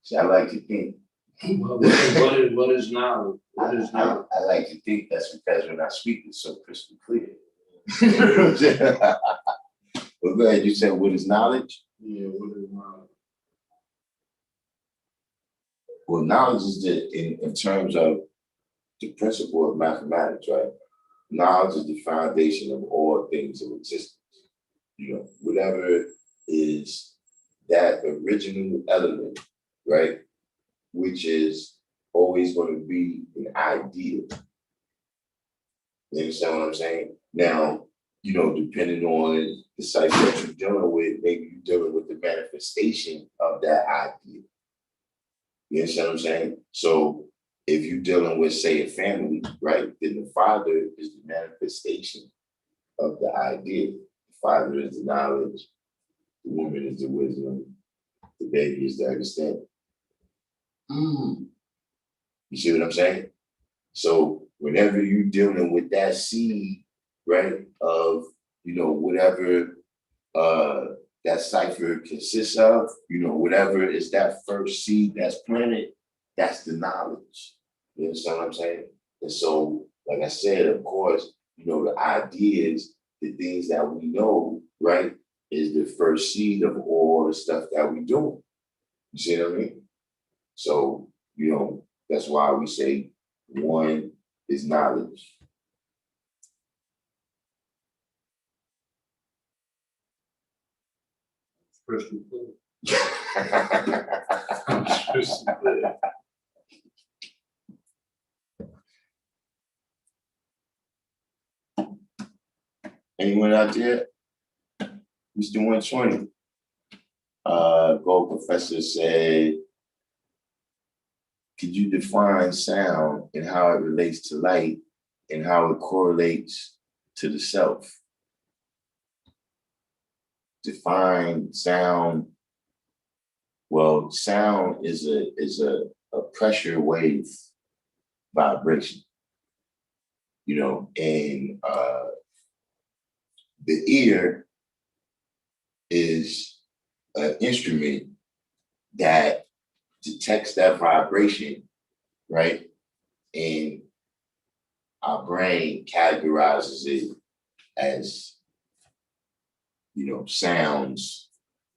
So I like to think. What is knowledge? What is knowledge? I like to think that's because when I speak, it's so crystal clear. Well, go ahead. You said, what is knowledge? Yeah, what is knowledge? Well, knowledge is in terms of the principle of mathematics, right? Knowledge is the foundation of all things of existence. You know, whatever is that original element, right? Which is always going to be an idea. You understand what I'm saying? Now, you know, depending on the cycle that you're dealing with, maybe you're dealing with the manifestation of that idea. You understand what I'm saying? So if you're dealing with, say, a family, right, then the father is the manifestation of the idea. The father is the knowledge, the woman is the wisdom, the baby is the understanding. You see what I'm saying? So whenever you're dealing with that seed, right, of, you know, whatever that cipher consists of, you know, whatever is that first seed that's planted, that's the knowledge. You understand what I'm saying? And so, like I said, of course, you know, the ideas, the things that we know, right, is the first seed of all the stuff that we do. You see what I mean? So, you know, that's why we say one is knowledge. Crystal clear. Crystal clear. Anyone out there? Mr. 120. Gold Professor said, could you define sound and how it relates to light and how it correlates to the self? Define sound. Well, sound is a pressure wave vibration, you know, and the ear is an instrument that detects that vibration, right? And our brain categorizes it as, you know, sounds.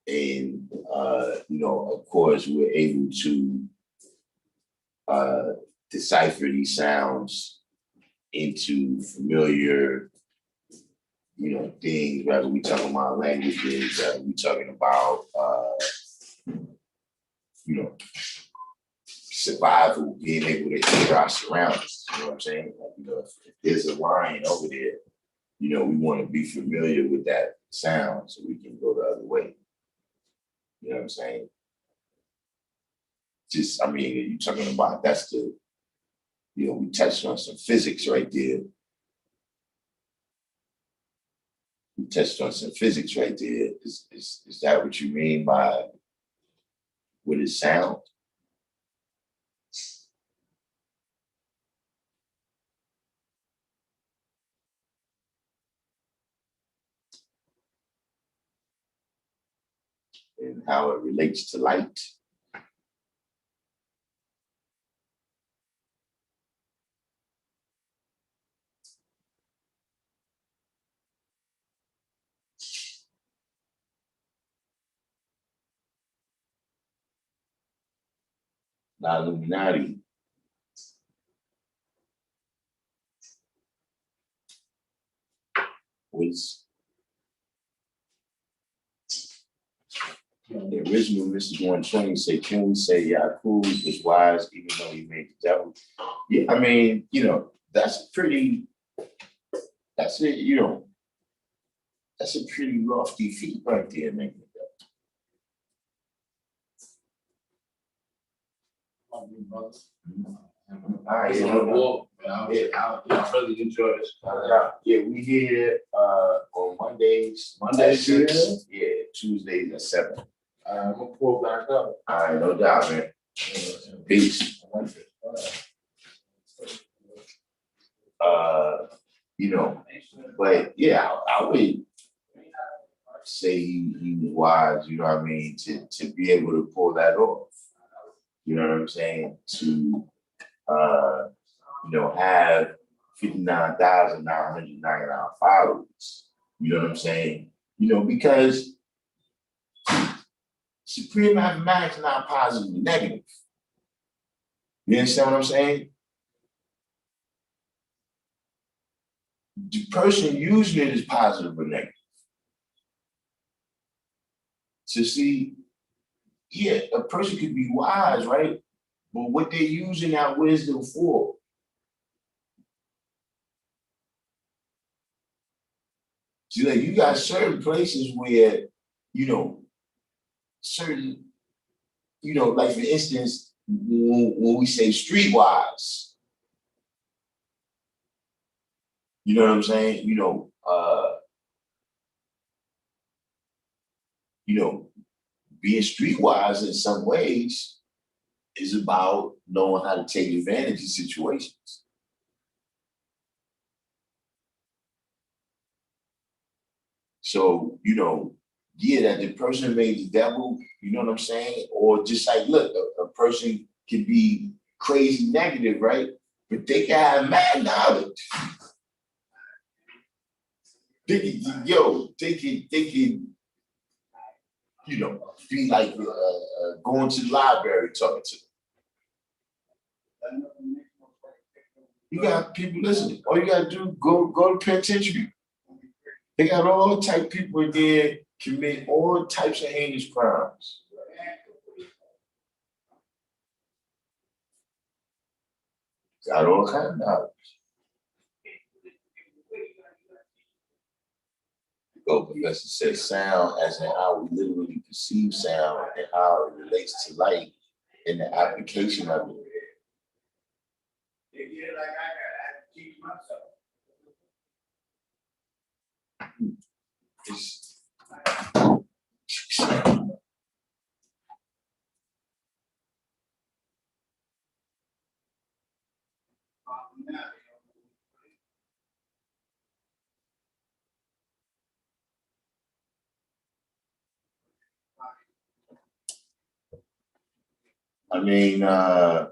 And, you know, of course, we're able to decipher these sounds into familiar, you know, things, whether we talking about languages, whether we talking about, you know, survival, being able to hear our surroundings. You know what I'm saying? Like, you know, if there's a lion over there, you know, we want to be familiar with that sound so we can go the other way. You know what I'm saying? Just, I mean, you're talking about that's the, you know, we touched on some physics right there. We touched on some physics right there. Is that what you mean by what is sound? And how it relates to light? La Illuminati. Was The original Mrs. 120 say, can we say Yakub was wise even though he made the devil? Yeah, I mean, that's that's a, that's a pretty lofty feat right there, man. All right, It's yeah, on the walk, man. I really enjoy this. yeah, we here on Mondays. Mondays, at 6, yeah, Tuesdays at 7. I'm gonna pull back up. All right, no doubt, man. Peace. But yeah, I would say he was wise, you know what I mean, to be able to pull that off. You know what I'm saying? To have 59,999 followers. You know what I'm saying? Because supreme mathematics is not positive and negative. You understand what I'm saying? The person using it is positive or negative. So see, yeah, a person could be wise, right? But what they're using that wisdom for. See, like you got certain places where, certain, like for instance, when we say streetwise, you know what I'm saying? Being streetwise in some ways is about knowing how to take advantage of situations. So, yeah, that the person made the devil, you know what I'm saying? Or just like, look, a person can be crazy negative, right? But they can have mad knowledge. They can, be like going to the library talking to them. You got people listening. All you gotta do, go to penitentiary. They got all type of people in there commit all types of heinous crimes. Got all kind of knowledge. Go, Professor says sound as in how we literally perceive sound and how it relates to light and the application of it. I mean, oh,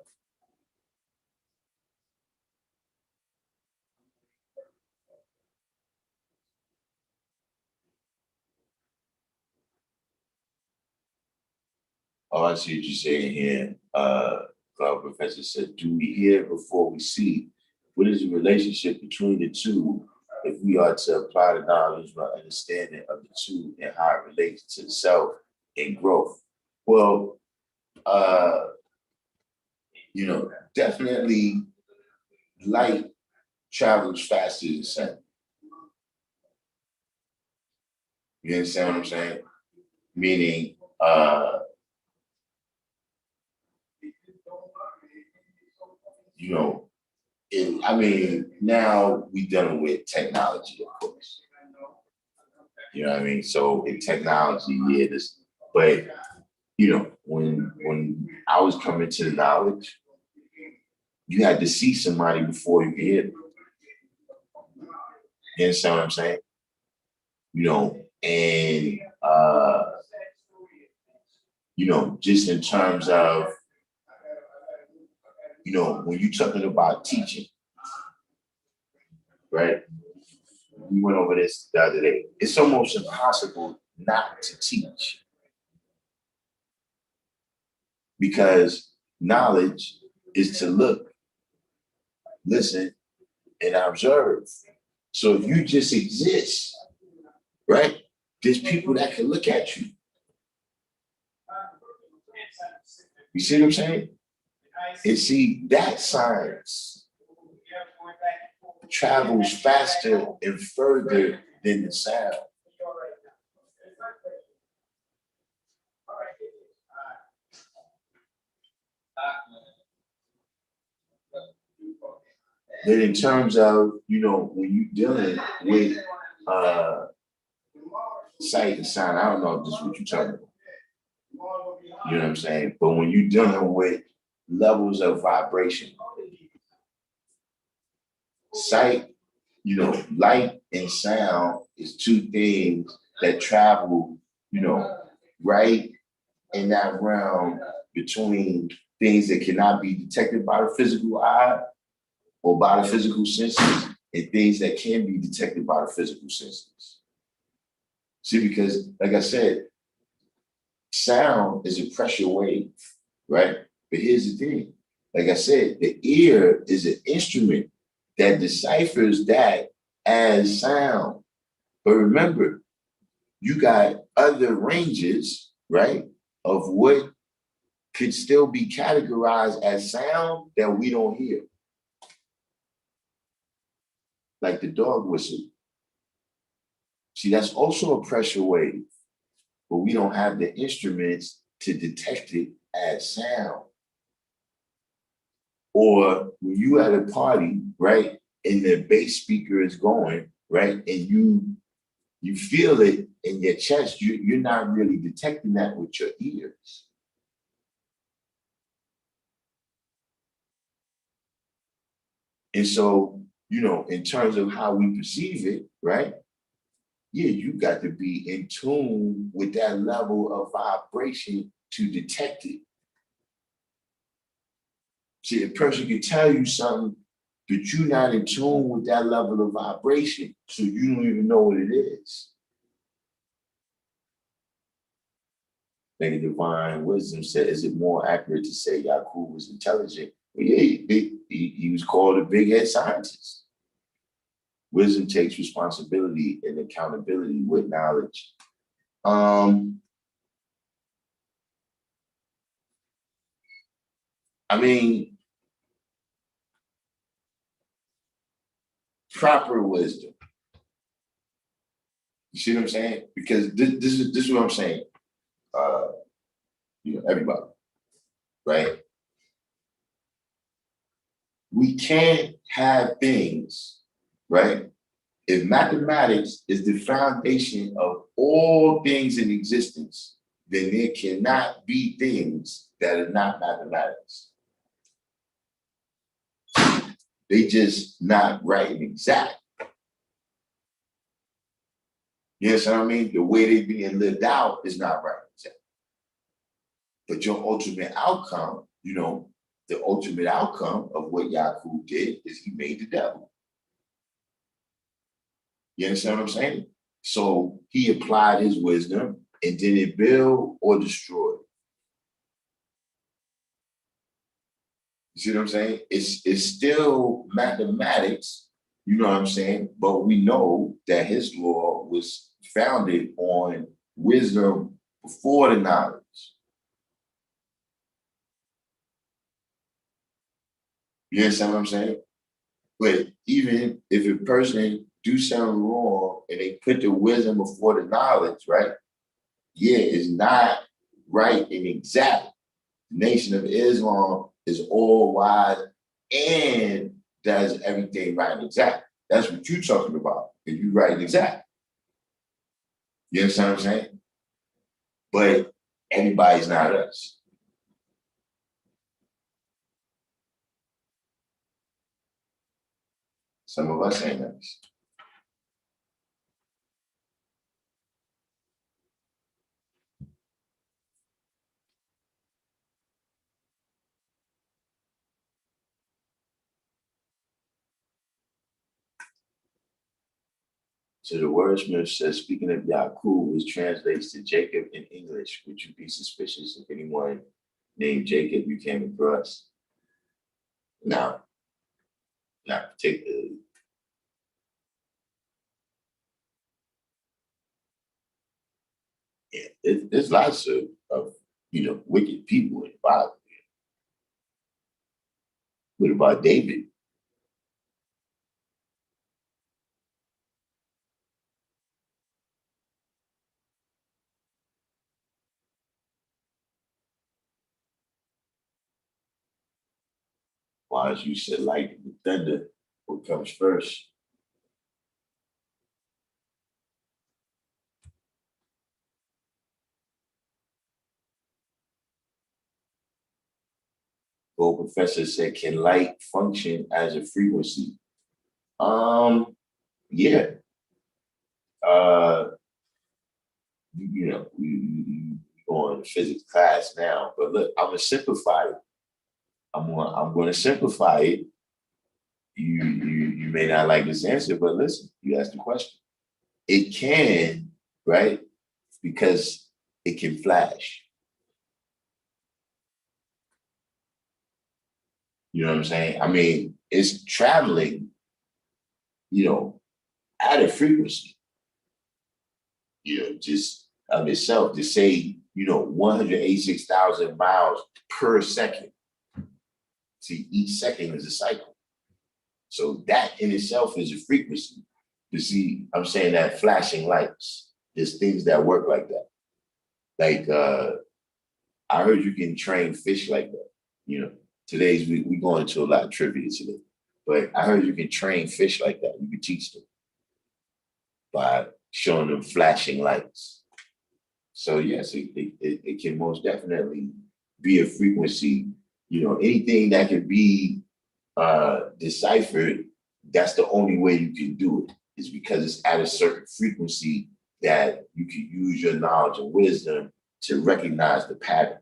I see what you're saying here. Cloud Professor said, do we hear before we see? What is the relationship between the two if we are to apply the knowledge or understanding of the two and how it relates to the self and growth? Well, definitely light travels faster than sound. You understand what I'm saying? Meaning, now we dealing with technology, of course. You know what I mean? So in technology, yeah, but when I was coming to the knowledge, you had to see somebody before you could hear them. You understand what I'm saying? And just in terms of, when you're talking about teaching, right? We went over this the other day. It's almost impossible not to teach because knowledge is to look, listen, and observe. So if you just exist, right, there's people that can look at you. You see what I'm saying? And see, that science travels faster and further than the sound. Then in terms of, when you're dealing with sight and sound, I don't know if this is what you're talking about. You know what I'm saying? But when you're dealing with levels of vibration, sight, light and sound is two things that travel, right in that realm between things that cannot be detected by the physical eye or by the physical senses and things that can be detected by the physical senses. See, because like I said, sound is a pressure wave, right? But here's the thing. Like I said, the ear is an instrument that deciphers that as sound. But remember, you got other ranges, right, of what could still be categorized as sound that we don't hear. Like the dog whistle. See, that's also a pressure wave, but we don't have the instruments to detect it as sound. Or when you at a party, right, and the bass speaker is going, right, and you feel it in your chest, you're not really detecting that with your ears. And so, in terms of how we perceive it, right, yeah, you got to be in tune with that level of vibration to detect it. See, a person can tell you something, but you're not in tune with that level of vibration, so you don't even know what it is. Like a divine wisdom said, is it more accurate to say Yakub was intelligent? Well, yeah, he was called a big head scientist. Wisdom takes responsibility and accountability with knowledge. I mean, proper wisdom. You see what I'm saying? Because this is what I'm saying. Everybody, right? We can't have things, right? If mathematics is the foundation of all things in existence, then there cannot be things that are not mathematics. They just not right and exact. You know what I mean? The way they being lived out is not right and exact. But your ultimate outcome, the ultimate outcome of what Yakub did is he made the devil. You understand what I'm saying? So he applied his wisdom and did it build or destroy? You see what I'm saying? It's still mathematics, you know what I'm saying? But we know that his law was founded on wisdom before the knowledge. You understand what I'm saying? But even if a person do something wrong and they put the wisdom before the knowledge, right? Yeah, it's not right and exact. The Nation of Islam is all wise and does everything right and exact. That's what you're talking about. If you right and exact. You understand what I'm saying? But everybody's not us. Some of us ain't us. So the wordsmith says, speaking of Yakub, which translates to Jacob in English, would you be suspicious if anyone named Jacob you came across? No, not particularly. Yeah, there's lots of wicked people in the Bible. What about David? Why, as you said, lightning and thunder, what comes first? Gold professor said, can light function as a frequency? Yeah. Uh, we going to physics class now, but look, I'm gonna simplify it. I'm gonna simplify it. You may not like this answer, but listen, you asked the question. It can, right? Because it can flash. You know what I'm saying? I mean, it's traveling, at a frequency, just of itself to say, 186,000 miles per second. See, each second is a cycle. So that in itself is a frequency. You see, I'm saying that flashing lights, there's things that work like that. Like I heard you can train fish like that. Today's we going into a lot of trivia today. But I heard you can train fish like that. You can teach them by showing them flashing lights. So yes, it can most definitely be a frequency. Anything that can be deciphered, that's the only way you can do it, is because it's at a certain frequency that you can use your knowledge and wisdom to recognize the pattern.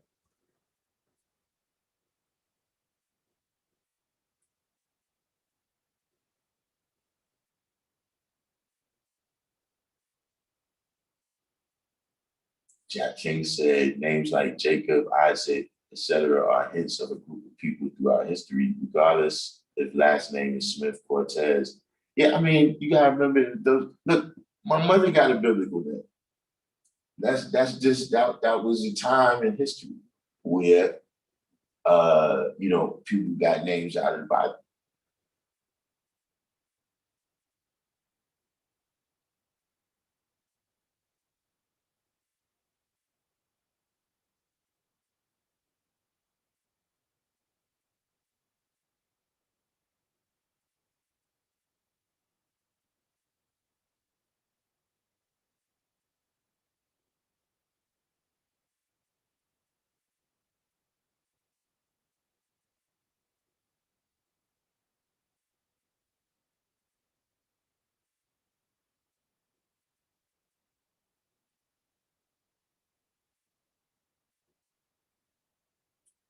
Jack King said names like Jacob, Isaac, etc. are hints of a group of people throughout history, regardless if last name is Smith, Cortez. Yeah, I mean, you gotta remember those. Look, my mother got a biblical name. That's just that was a time in history where people got names out of the Bible.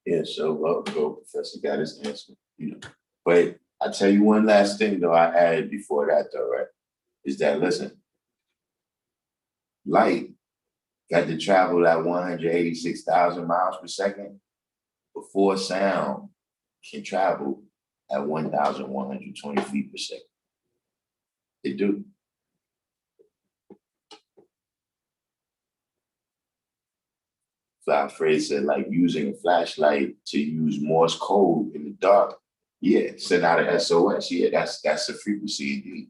Yeah, so Professor got his answer. But I tell you one last thing though I had before that though, right? Is that listen, light got to travel at 186,000 miles per second before sound can travel at 1,120 feet per second. They do. Flat phrase said like using a flashlight to use Morse code in the dark. Yeah, send out an SOS. Yeah, that's a frequency indeed.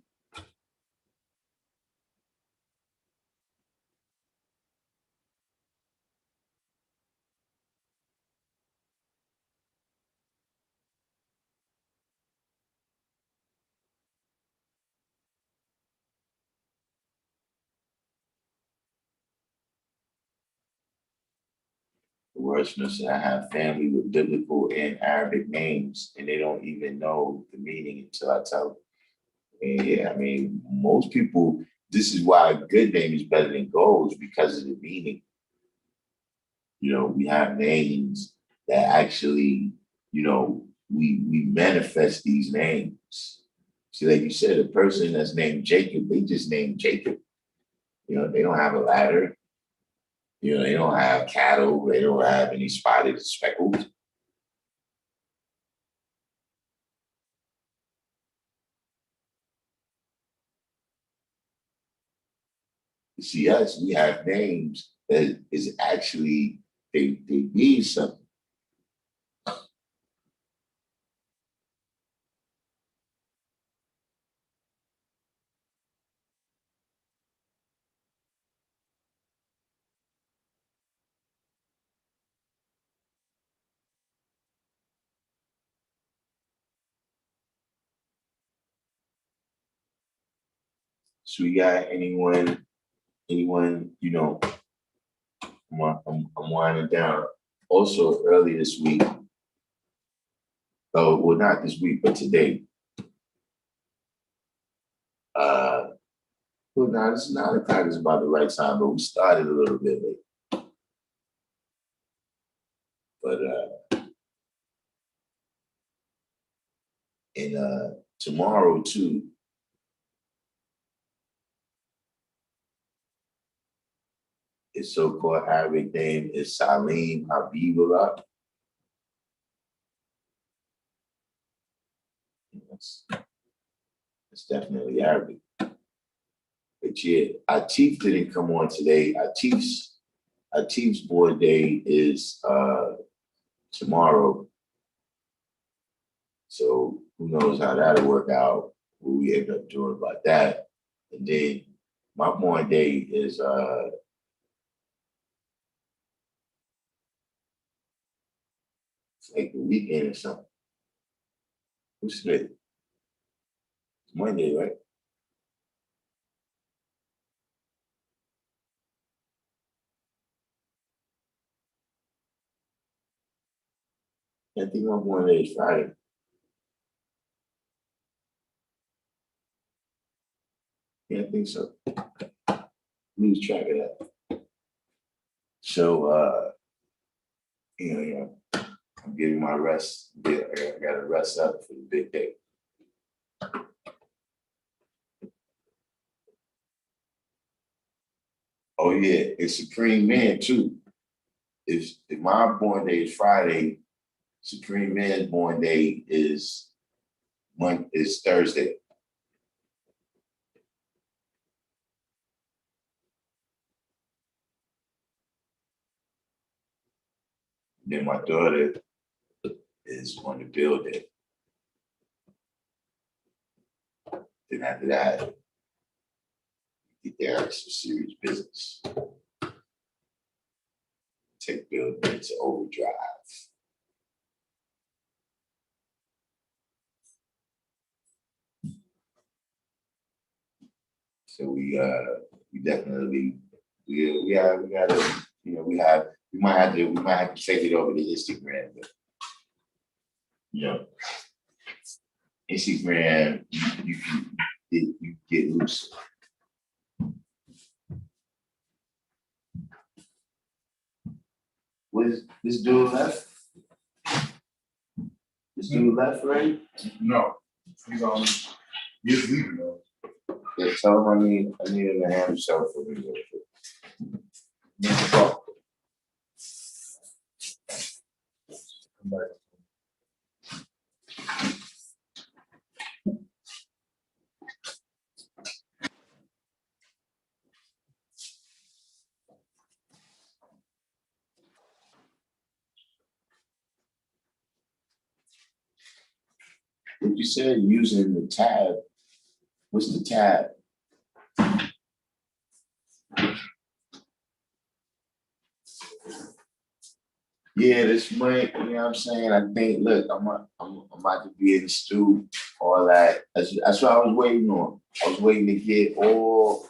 The wordsmith said, I have family with biblical and Arabic names, and they don't even know the meaning until I tell them. And yeah, I mean, most people, this is why a good name is better than gold, because of the meaning. We have names that actually, we manifest these names. See, like you said, a person that's named Jacob, they just named Jacob. They don't have a ladder. They don't have cattle. They don't have any spotted speckled. You see us, we have names that is actually, they mean something. So we got anyone, you know, I'm winding down. Also early this week, oh, well, not this week, but today. Well, now it's 9 o'clock is about the right time, but we started a little bit late. But and tomorrow too, his so-called Arabic name is Salim Habibullah. It's definitely Arabic. But yeah, Atif didn't come on today. Atif's board day is tomorrow. So who knows how that'll work out, what we end up doing about that. And then my born day is it's like the weekend or something. What's today? It's Monday, right? I think my born day is Friday. Yeah, I think so. Lose track of that. So I'm getting my rest. I gotta rest up for the big day. Oh yeah, it's Supreme Man too. If my born day is Friday, Supreme Man's born day is Thursday. Then my daughter is on the building. Then after that, get down to some serious business. Take building into overdrive. So we definitely we gotta we might have to take it over to Instagram, but Instagram you get loose. What is this dude left? This dude left, right? No, he's leaving though. Yeah, tell him I need him to have himself for me. Come back. What you said using the tab? What's the tab? Yeah, this might, you know what I'm saying? I think, look, I'm about to be in the stew, all that. That's what I was waiting on. I was waiting to get all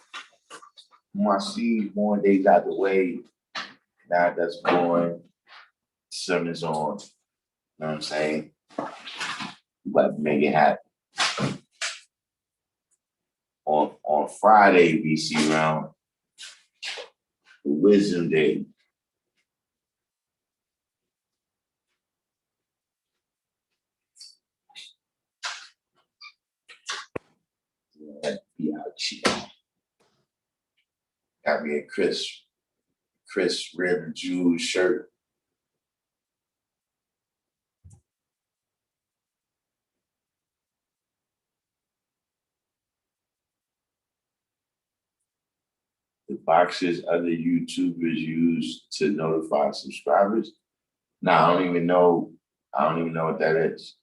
my seeds born days out the way. Now that's going, sun is on. You know what I'm saying? We about to make it happen. On Friday, BC round, the Wisdom Day. Be out cheap. Got me a Chris Red and Jewel shirt. The boxes other YouTubers use to notify subscribers. Nah, I don't even know what that is.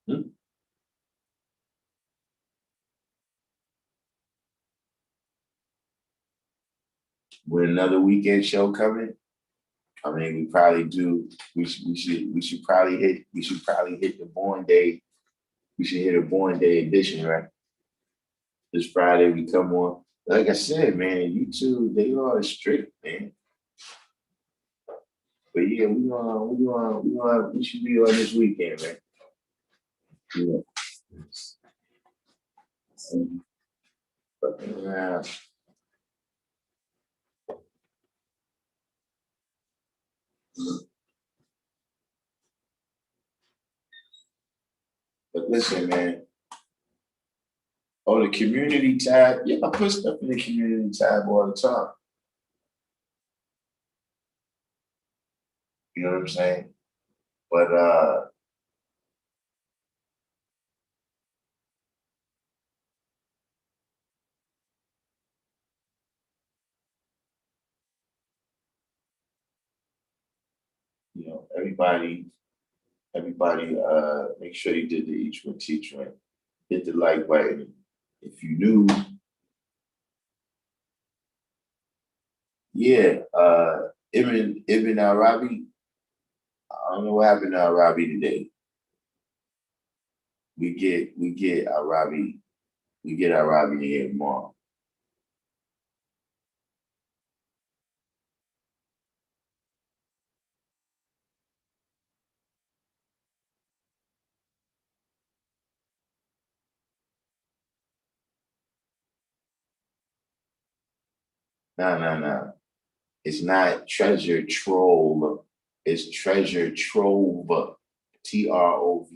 Hmm? with another weekend show coming, I mean, we probably do. We should probably hit the Born Day. We should hit a Born Day edition, right? This Friday we come on. Like I said, man, YouTube, they are strict, man. But yeah, we should be on this weekend, man. Yeah. Fucking around. But listen, man. Oh, the community tab. Yeah, I put stuff in the community tab all the time. You know what I'm saying? But you know, everybody make sure you did the each one teach one. Hit the like button. If you knew, yeah, Ibn Arabi, I don't know what happened to Arabi today. We get Arabi here tomorrow. No. It's not treasure trove. It's treasure trove. Trove.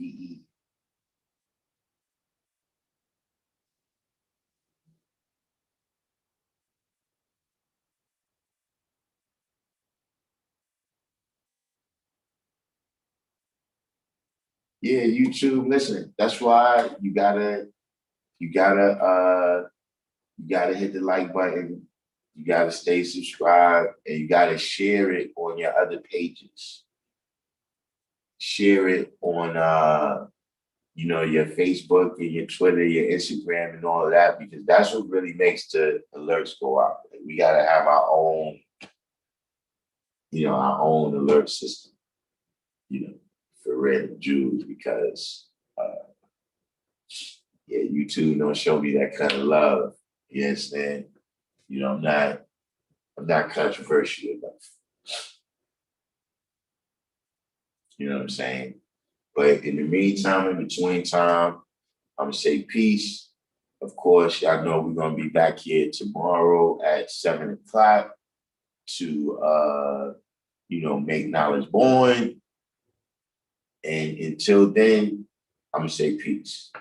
Yeah, YouTube, listen, that's why you gotta you gotta hit the like button, you gotta stay subscribed, and you gotta share it on your other pages. Share it on you know, your Facebook and your Twitter, your Instagram and all of that, because that's what really makes the alerts go out. Like, we gotta have our own, you know, our own alert system, you know, for random Jews, because yeah, YouTube don't show me that kind of love. You understand? You know, I'm not controversial enough. You know what I'm saying? But in the meantime, in between time, I'm gonna say peace. Of course, y'all know we're gonna be back here tomorrow at 7 o'clock to you know, make knowledge born. And until then, I'm gonna say peace.